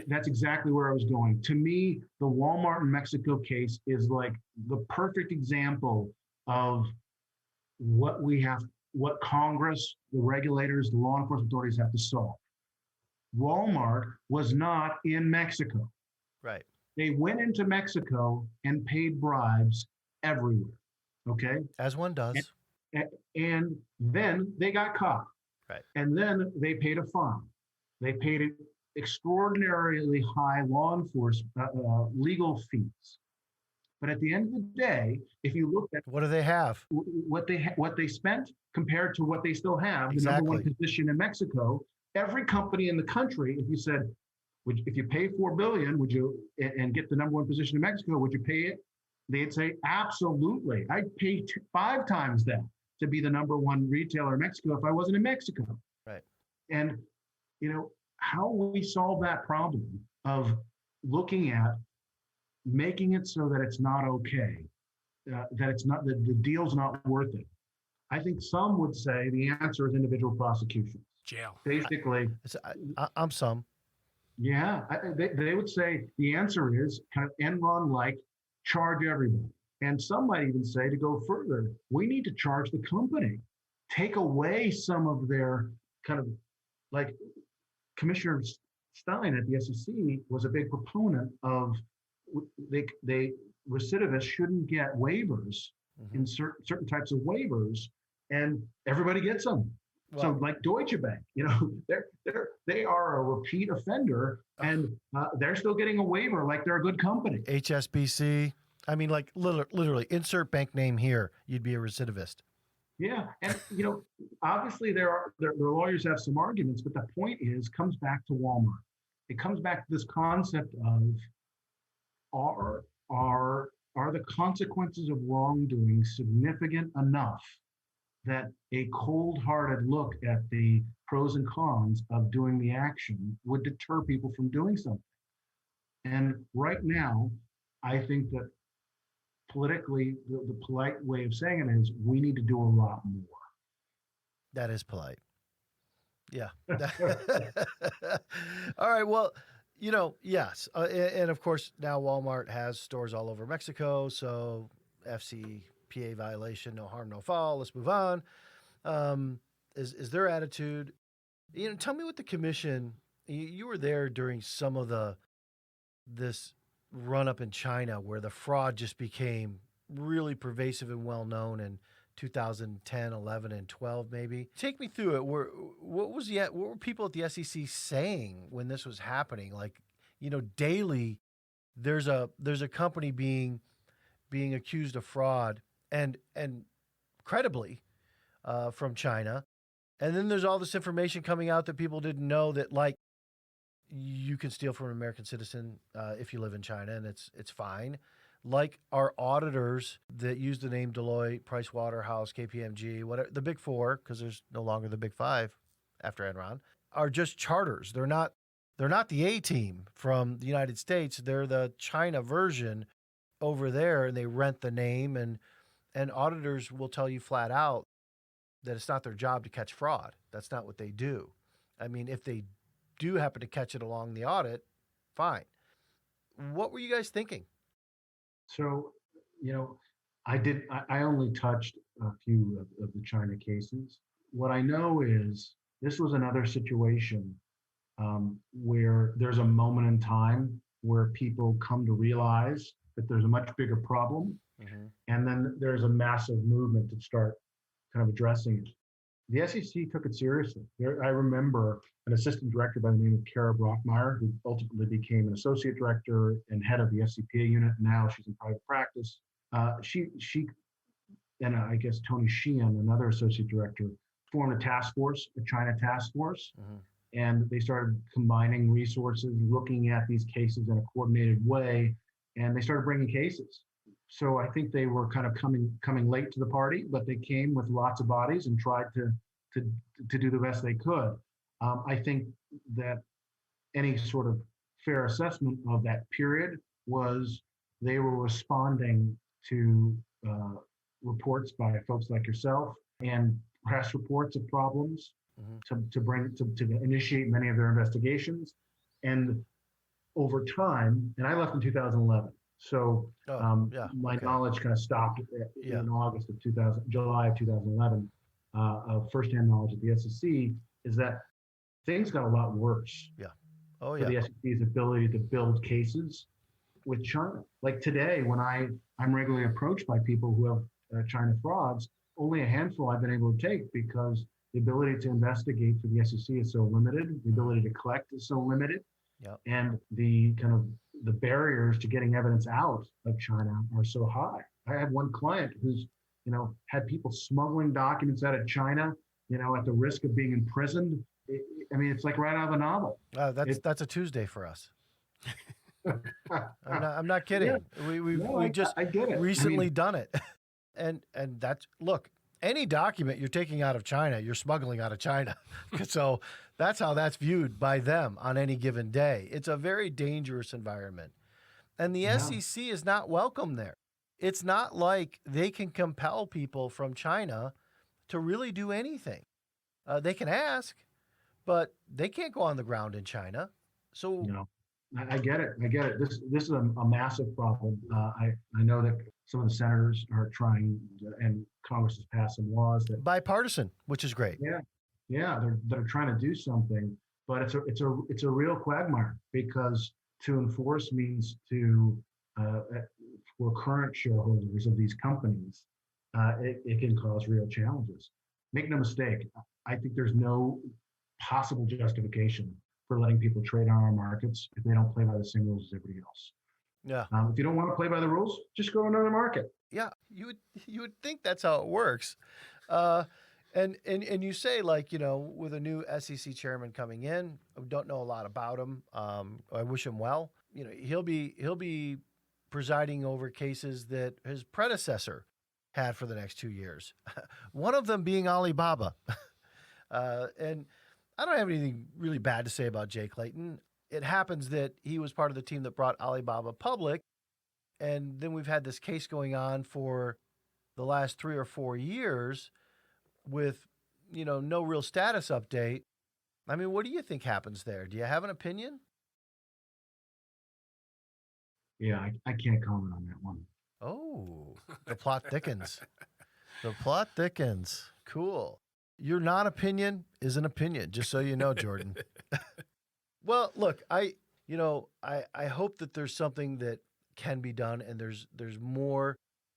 That's exactly where I was going. To me, the Walmart in Mexico case is like the perfect example of what Congress, the regulators, the law enforcement authorities have to solve. Walmart was not in Mexico. Right. They went into Mexico and paid bribes everywhere. Okay. As one does. And then they got caught. Right. And then they paid a fine. They paid extraordinarily high law enforcement legal fees. But at the end of the day, if you look at what do they have, what they spent compared to what they still have, exactly. The number one position in Mexico, every company in the country, if you said, if you pay $4 billion, would you and get the number one position in Mexico, would you pay it? They'd say, absolutely. I'd pay 5 times that to be the number one retailer in Mexico if I wasn't in Mexico. Right. And how we solve that problem of looking at making it so that it's not okay, that it's not, the deal's not worth it. I think some would say the answer is individual prosecution. Jail. Basically. I'm some. Yeah, they would say the answer is kind of Enron-like, charge everybody. And some might even say, to go further, we need to charge the company, take away some of their kind of, like Commissioner Stein at the SEC was a big proponent of they recidivists shouldn't get waivers in certain types of waivers, and everybody gets them. Well, so like Deutsche Bank, they are a repeat offender, and they're still getting a waiver like they're a good company. HSBC, I mean, like literally insert bank name here, you'd be a recidivist. Yeah, and obviously their lawyers have some arguments, but the point comes back to Walmart. It comes back to this concept of are are the consequences of wrongdoing significant enough that a cold-hearted look at the pros and cons of doing the action would deter people from doing something. And right now, I think that politically, the polite way of saying it is we need to do a lot more. That is polite. Yeah. All right. Well, yes. And of course, now Walmart has stores all over Mexico. So FCPA violation, no harm, no foul. Let's move on. Is their attitude. Tell me what the commission, you were there during some of this run up in China where the fraud just became really pervasive and well known in 2010, 11, and 12, maybe. Take me through it. What were people at the SEC saying when this was happening? Like, daily there's a company being accused of fraud and credibly from China. And then there's all this information coming out that people didn't know that, like, you can steal from an American citizen if you live in China, and it's fine. Like our auditors that use the name Deloitte, Pricewaterhouse, KPMG, whatever, the big four, because there's no longer the big five after Enron, are just charters. They're not the A team from the United States. They're the China version over there, and they rent the name. And auditors will tell you flat out that it's not their job to catch fraud. That's not what they do. I mean, if they do happen to catch it along the audit, fine. What were you guys thinking? So, I only touched a few of the China cases. What I know is this was another situation where there's a moment in time where people come to realize that there's a much bigger problem. Mm-hmm. And then there's a massive movement to start kind of addressing it. The SEC took it seriously. I remember an assistant director by the name of Kara Brockmeyer, who ultimately became an associate director and head of the FCPA unit. Now she's in private practice. She and I guess Tony Sheehan, another associate director, formed a task force, a China task force. Mm-hmm. And they started combining resources, looking at these cases in a coordinated way, and they started bringing cases. So I think they were kind of coming late to the party, but they came with lots of bodies and tried to do the best they could. I think that any sort of fair assessment of that period was they were responding to reports by folks like yourself and press reports of problems. Mm-hmm. to initiate many of their investigations. And over time, and I left in 2011. So my knowledge kind of stopped in August of July of 2011. Firsthand knowledge of the SEC is that things got a lot worse. Yeah. For the SEC's ability to build cases with China. Like today, when I'm regularly approached by people who have China frauds, only a handful I've been able to take because the ability to investigate for the SEC is so limited, the ability to collect is so limited, and the kind of the barriers to getting evidence out of China are so high. I had one client who's, had people smuggling documents out of China, at the risk of being imprisoned. It's like right out of a novel. That's a Tuesday for us. I'm not kidding. Yeah. We just recently done it. And that's, look, any document you're taking out of China, you're smuggling out of China. So that's how that's viewed by them on any given day. It's a very dangerous environment. And the SEC is not welcome there. It's not like they can compel people from China to really do anything. They can ask, but they can't go on the ground in China. So I get it. This is a massive problem. I know that some of the senators are trying, and Congress has passed some laws that bipartisan, which is great. They're trying to do something, but it's a real quagmire because to enforce means to for current shareholders of these companies, it can cause real challenges. Make no mistake, I think there's no possible justification for letting people trade on our markets if they don't play by the same rules as everybody else. Yeah. If you don't want to play by the rules, just go to another market. Yeah, you would think that's how it works. And you say, like, with a new SEC chairman coming in, we don't know a lot about him. I wish him well. He'll be presiding over cases that his predecessor had for the next 2 years. One of them being Alibaba. And I don't have anything really bad to say about Jay Clayton. It happens that he was part of the team that brought Alibaba public. And then we've had this case going on for the last 3 or 4 years with, no real status update. I mean, what do you think happens there? Do you have an opinion? Yeah, I can't comment on that one. Oh, the plot thickens. The plot thickens. Cool. Your non-opinion is an opinion, just so you know, Jordan. Well, look, I hope that there's something that can be done and there's more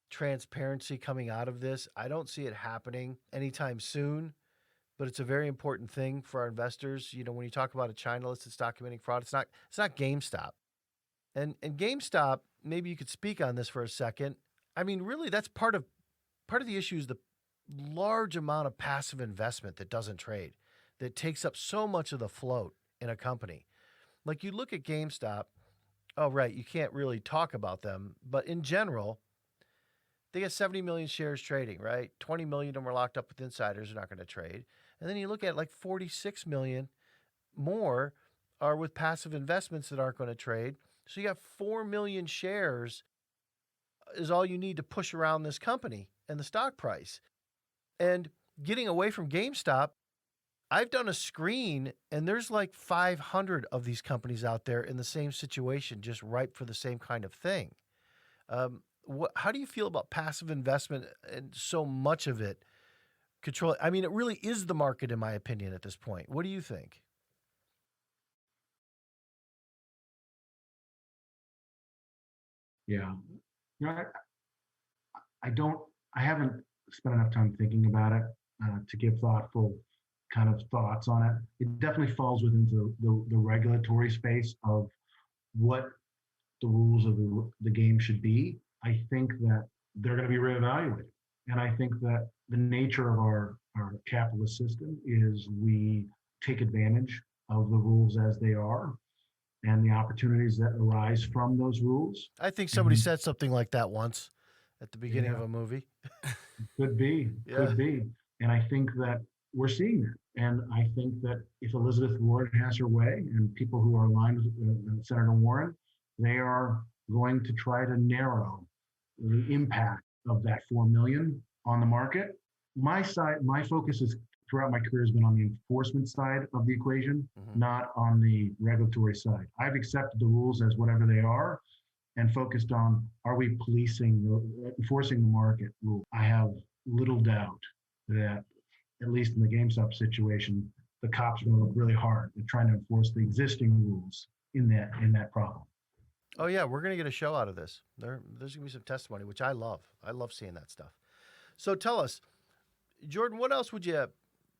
transparency coming out of this. I don't see it happening anytime soon, but it's a very important thing for our investors. When you talk about a China list that's documenting fraud, it's not GameStop. And GameStop, maybe you could speak on this for a second. I mean, really, that's part of the issue is the large amount of passive investment that doesn't trade, that takes up so much of the float in a company. Like, you look at GameStop, oh, right, you can't really talk about them, but in general, they got 70 million shares trading, right? 20 million of them are locked up with insiders who are not going to trade. And then you look at like 46 million more are with passive investments that aren't going to trade. So you got 4 million shares is all you need to push around this company and the stock price. And getting away from GameStop, I've done a screen and there's like 500 of these companies out there in the same situation, just ripe for the same kind of thing. How do you feel about passive investment and so much of it control? I mean, it really is the market, in my opinion, at this point. What do you think? Yeah. I haven't spent enough time thinking about it to give thoughtful kind of thoughts on it. It definitely falls within the regulatory space of what the rules of the game should be. I think that they're going to be reevaluated. And I think that the nature of our capitalist system is we take advantage of the rules as they are and the opportunities that arise from those rules. I think somebody said something like that once at the beginning of a movie. Could be. And I think that we're seeing that. And I think that if Elizabeth Warren has her way and people who are aligned with Senator Warren, they are going to try to narrow the impact of that 4 million on the market. My focus is throughout my career has been on the enforcement side of the equation, not on the regulatory side. I've accepted the rules as whatever they are and focused on, are we enforcing the market rule? I have little doubt that, at least in the GameStop situation, the cops are going to look really hard at trying to enforce the existing rules in that problem. Oh yeah, we're going to get a show out of this. There's going to be some testimony, which I love. I love seeing that stuff. So tell us, Jordan, what else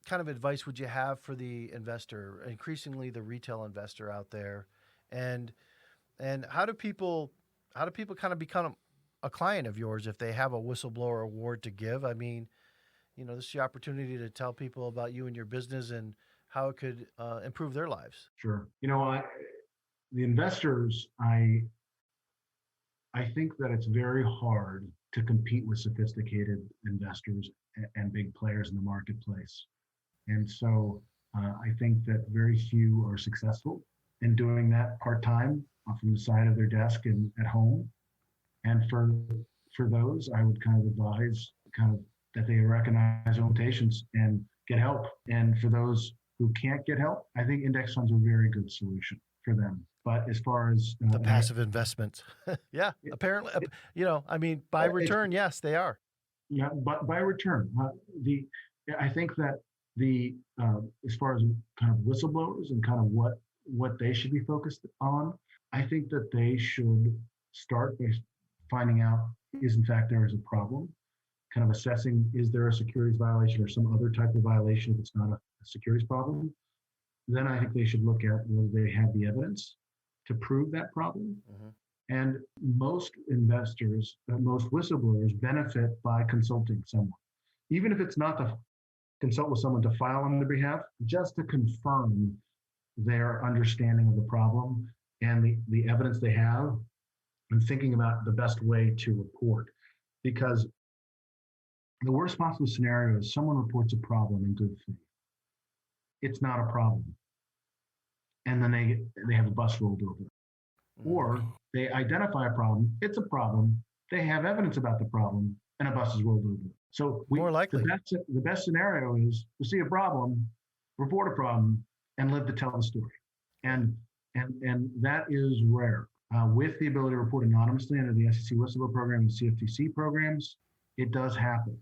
kind of advice would you have for the investor, increasingly the retail investor out there, and how do people kind of become a client of yours if they have a whistleblower award to give? I mean, this is the opportunity to tell people about you and your business and how it could improve their lives. Sure. The investors, I think that it's very hard to compete with sophisticated investors and big players in the marketplace. And so I think that very few are successful in doing that part-time from the side of their desk and at home. And for those, I would kind of advise that they recognize limitations and get help. And for those who can't get help, I think index funds are a very good solution for them. But as far as the passive investments, yeah, apparently, by return, yes, they are. Yeah, but by return, I think that as far as kind of whistleblowers and kind of what they should be focused on, I think that they should start by finding out is in fact there is a problem, kind of assessing is there a securities violation or some other type of violation if it's not a securities problem. Then I think they should look at whether they have the evidence to prove that problem. And most investors, most whistleblowers benefit by consulting someone. even if it's not to consult with someone to file on their behalf, just to confirm their understanding of the problem and the evidence they have, and thinking about the best way to report. Because the worst possible scenario is someone reports a problem in good faith. It's not a problem. And then they have a bus rolled over. Or they identify a problem, it's a problem, they have evidence about the problem, and a bus is rolled over. So more likely, the best scenario is to see a problem, report a problem, and live to tell the story. And that is rare. With the ability to report anonymously under the SEC whistleblower program and CFTC programs, it does happen.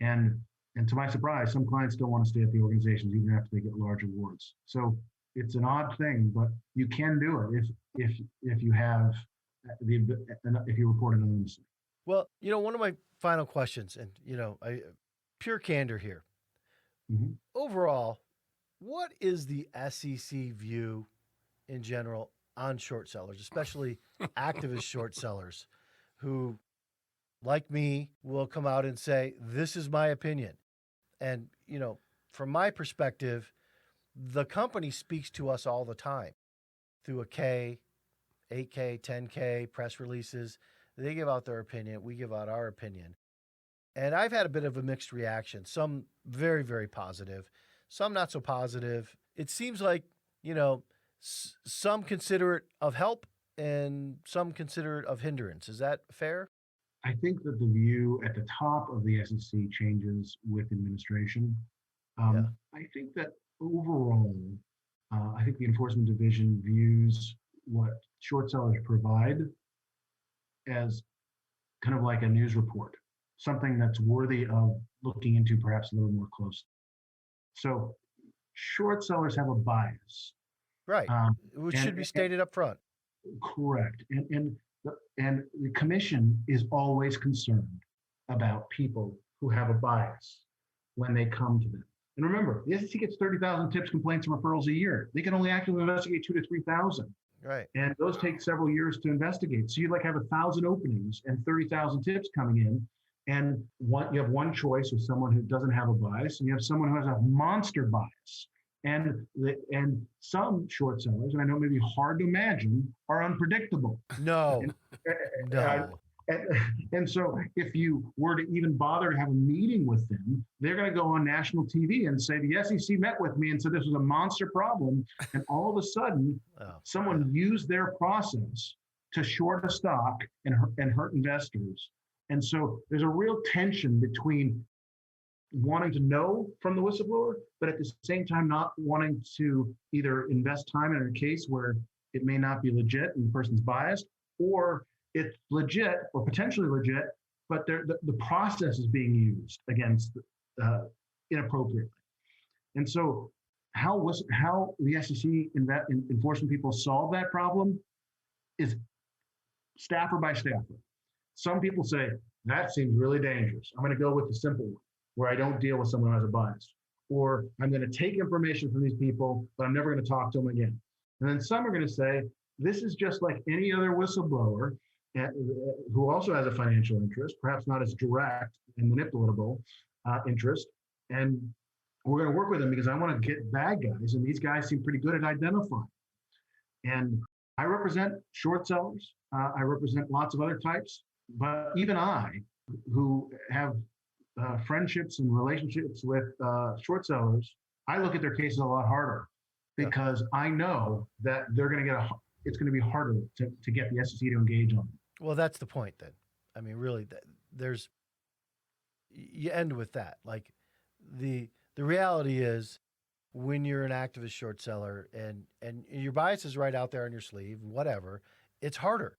And to my surprise, some clients don't want to stay at the organizations even after they get large awards. So it's an odd thing, but you can do it if you have if you report anonymously. Well, one of my final questions, and pure candor here. Mm-hmm. Overall, what is the SEC view in general on short sellers, especially activist short sellers who, like me, will come out and say, this is my opinion. And, from my perspective, the company speaks to us all the time through a K, 8K, 10K, press releases. They give out their opinion. We give out our opinion. And I've had a bit of a mixed reaction, some very, very positive, some not so positive. It seems like, some consider it of help and some consider it of hindrance. Is that fair? I think that the view at the top of the SEC changes with administration. I think that overall, I think the enforcement division views what short sellers provide as kind of like a news report, something that's worthy of looking into perhaps a little more closely. So short sellers have a bias. Right, which should be stated up front. Correct. And the commission is always concerned about people who have a bias when they come to them. And remember, the SEC gets 30,000 tips, complaints, and referrals a year. They can only actively investigate 2,000 to 3,000. Right. And those take several years to investigate. So you have 1,000 openings and 30,000 tips coming in. And you have one choice of someone who doesn't have a bias, and you have someone who has a monster bias. And some short sellers, and I know maybe hard to imagine, are unpredictable. No. And so if you were to even bother to have a meeting with them, they're going to go on national TV and say, the SEC met with me and said this was a monster problem. And all of a sudden, someone used their process to short a stock and hurt investors. And so there's a real tension between wanting to know from the whistleblower, but at the same time not wanting to either invest time in a case where it may not be legit and the person's biased, or it's legit or potentially legit, but the process is being used against inappropriately. And so how the SEC enforcement people solve that problem is staffer by staffer. Some people say, that seems really dangerous. I'm going to go with the simple one, where I don't deal with someone who has a bias. Or I'm going to take information from these people, but I'm never going to talk to them again. And then some are going to say, this is just like any other whistleblower who also has a financial interest, perhaps not as direct and manipulatable interest. And we're going to work with them because I want to get bad guys, and these guys seem pretty good at identifying. And I represent short sellers. I represent lots of other types, but even I, who have friendships and relationships with short sellers, I look at their cases a lot harder because I know that they're going to it's going to be harder to get the SEC to engage on them. Well, that's the point then. I mean, really, you end with that. Like the reality is when you're an activist short seller and your bias is right out there on your sleeve, whatever, it's harder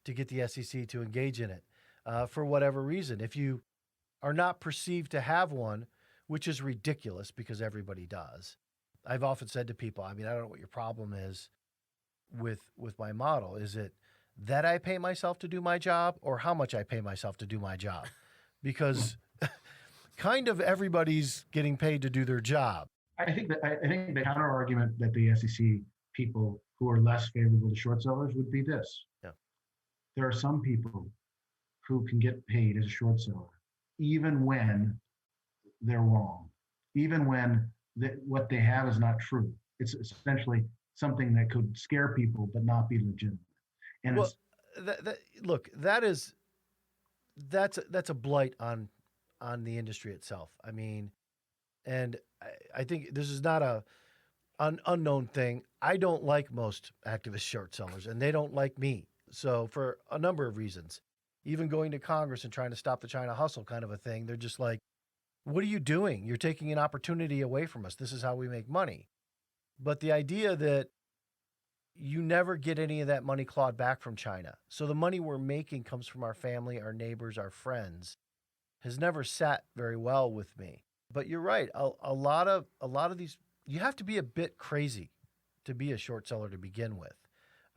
to get the SEC to engage in it for whatever reason. If you are not perceived to have one, which is ridiculous because everybody does. I've often said to people, I mean, I don't know what your problem is with my model. Is it that I pay myself to do my job or how much I pay myself to do my job? Because kind of everybody's getting paid to do their job. I think the counter argument that the SEC people who are less favorable to short sellers would be this. Yeah. There are some people who can get paid as a short seller, even when they're wrong, even when what they have is not true. It's essentially something that could scare people but not be legitimate. And well, look, that's a blight on the industry itself. I mean, and I think this is not an unknown thing. I don't like most activist short sellers, and they don't like me. So for a number of reasons, even going to Congress and trying to stop the China hustle kind of a thing, they're just like, what are you doing? You're taking an opportunity away from us. This is how we make money. But the idea that you never get any of that money clawed back from China. So the money we're making comes from our family, our neighbors, our friends, has never sat very well with me. But you're right. A lot of these, you have to be a bit crazy to be a short seller to begin with.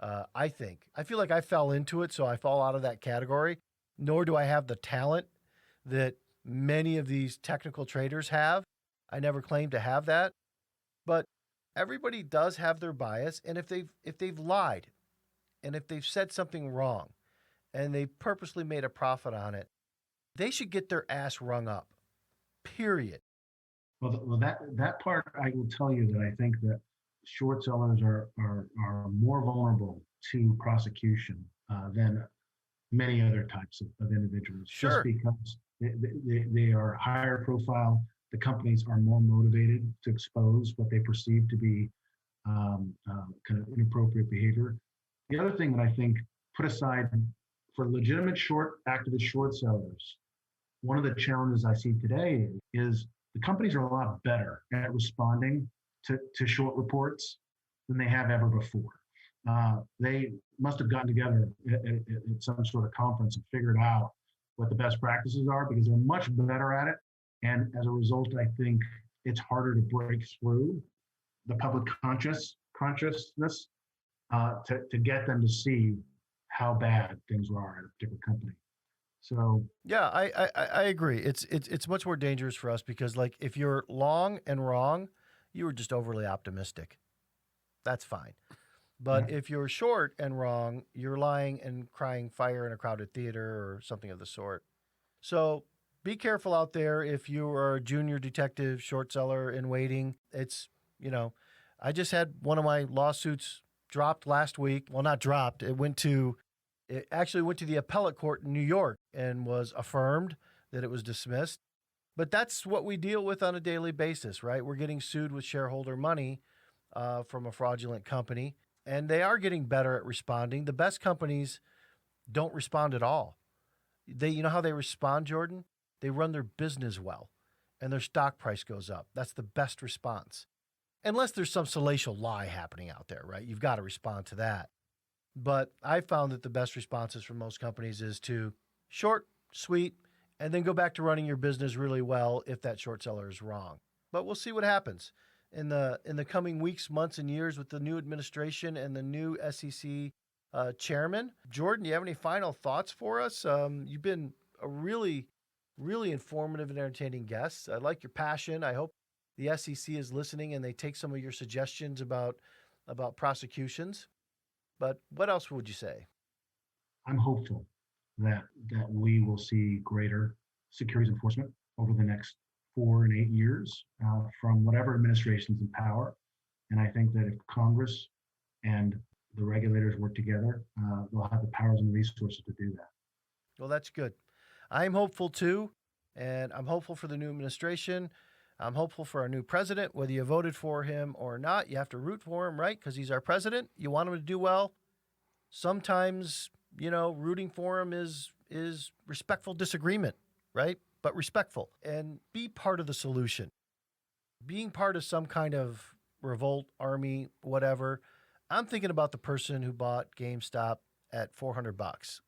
I feel like I fell into it, so I fall out of that category. Nor do I have the talent that many of these technical traders have. I never claimed to have that, but everybody does have their bias. And if they've lied, and if they've said something wrong, and they purposely made a profit on it, they should get their ass rung up. Period. Well, that part I will tell you that I think that short sellers are more vulnerable to prosecution than many other types of individuals. Sure. Just because they are higher profile, the companies are more motivated to expose what they perceive to be kind of inappropriate behavior. The other thing that I think, put aside for legitimate activist short sellers, one of the challenges I see today is the companies are a lot better at responding to short reports than they have ever before. They must have gotten together at some sort of conference and figured out what the best practices are, because they're much better at it. And as a result, I think it's harder to break through the public consciousness to get them to see how bad things are at a particular company. So yeah, I agree. It's much more dangerous for us because, like, if you're long and wrong, you were just overly optimistic. That's fine. But if you're short and wrong, you're lying and crying fire in a crowded theater or something of the sort. So be careful out there if you are a junior detective short seller in waiting. It's, I just had one of my lawsuits dropped last week. Well, not dropped. It actually went to the appellate court in New York and was affirmed that it was dismissed. But that's what we deal with on a daily basis, right? We're getting sued with shareholder money from a fraudulent company, and they are getting better at responding. The best companies don't respond at all. You know how they respond, Jordan? They run their business well, and their stock price goes up. That's the best response. Unless there's some salacious lie happening out there, right? You've got to respond to that. But I found that the best responses from most companies is to short, sweet, and then go back to running your business really well if that short seller is wrong. But we'll see what happens in the coming weeks, months, and years with the new administration and the new SEC chairman. Jordan, do you have any final thoughts for us? You've been a really, really informative and entertaining guest. I like your passion. I hope the SEC is listening and they take some of your suggestions about prosecutions. But what else would you say? I'm hopeful that we will see greater securities enforcement over the next 4 and 8 years from whatever administration's in power. And I think that if Congress and the regulators work together, they'll have the powers and resources to do that. Well, that's good. I'm hopeful too, and I'm hopeful for the new administration. I'm hopeful for our new president. Whether you voted for him or not, you have to root for him, right? Because he's our president. You want him to do well. Sometimes, rooting for him is respectful disagreement, right? But respectful. And be part of the solution. Being part of some kind of revolt, army, whatever. I'm thinking about the person who bought GameStop at $400.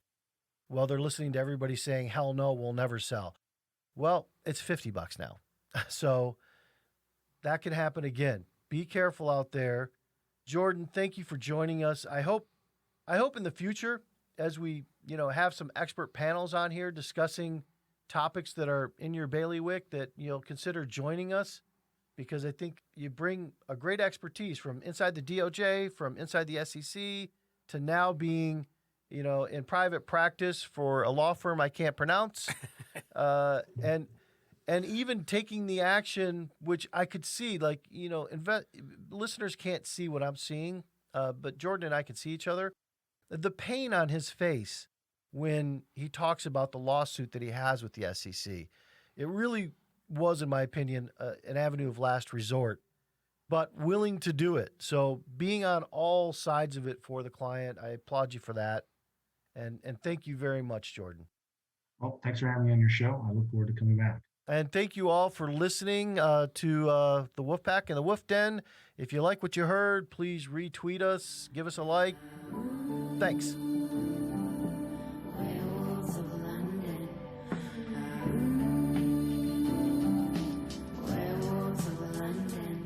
Well, they're listening to everybody saying, hell no, we'll never sell. Well, it's $50 now. So that can happen again. Be careful out there. Jordan, thank you for joining us. I hope in the future, as we, have some expert panels on here discussing topics that are in your bailiwick, that you'll consider joining us, because I think you bring a great expertise from inside the DOJ, from inside the SEC, to now being, in private practice for a law firm I can't pronounce. And even taking the action, which I could see, like, listeners can't see what I'm seeing, but Jordan and I can see each other. The pain on his face when he talks about the lawsuit that he has with the SEC, it really was, in my opinion, an avenue of last resort, but willing to do it. So being on all sides of it for the client, I applaud you for that. And thank you very much, Jordan. Well, thanks for having me on your show. I look forward to coming back. And thank you all for listening to the Wolfpack and the Wolf Den. If you like what you heard, please retweet us, give us a like. Thanks. Werewolves of London. Werewolves of London.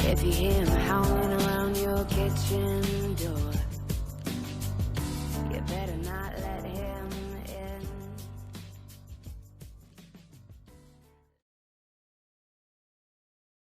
If you hear him howling around your kitchen door, you better not let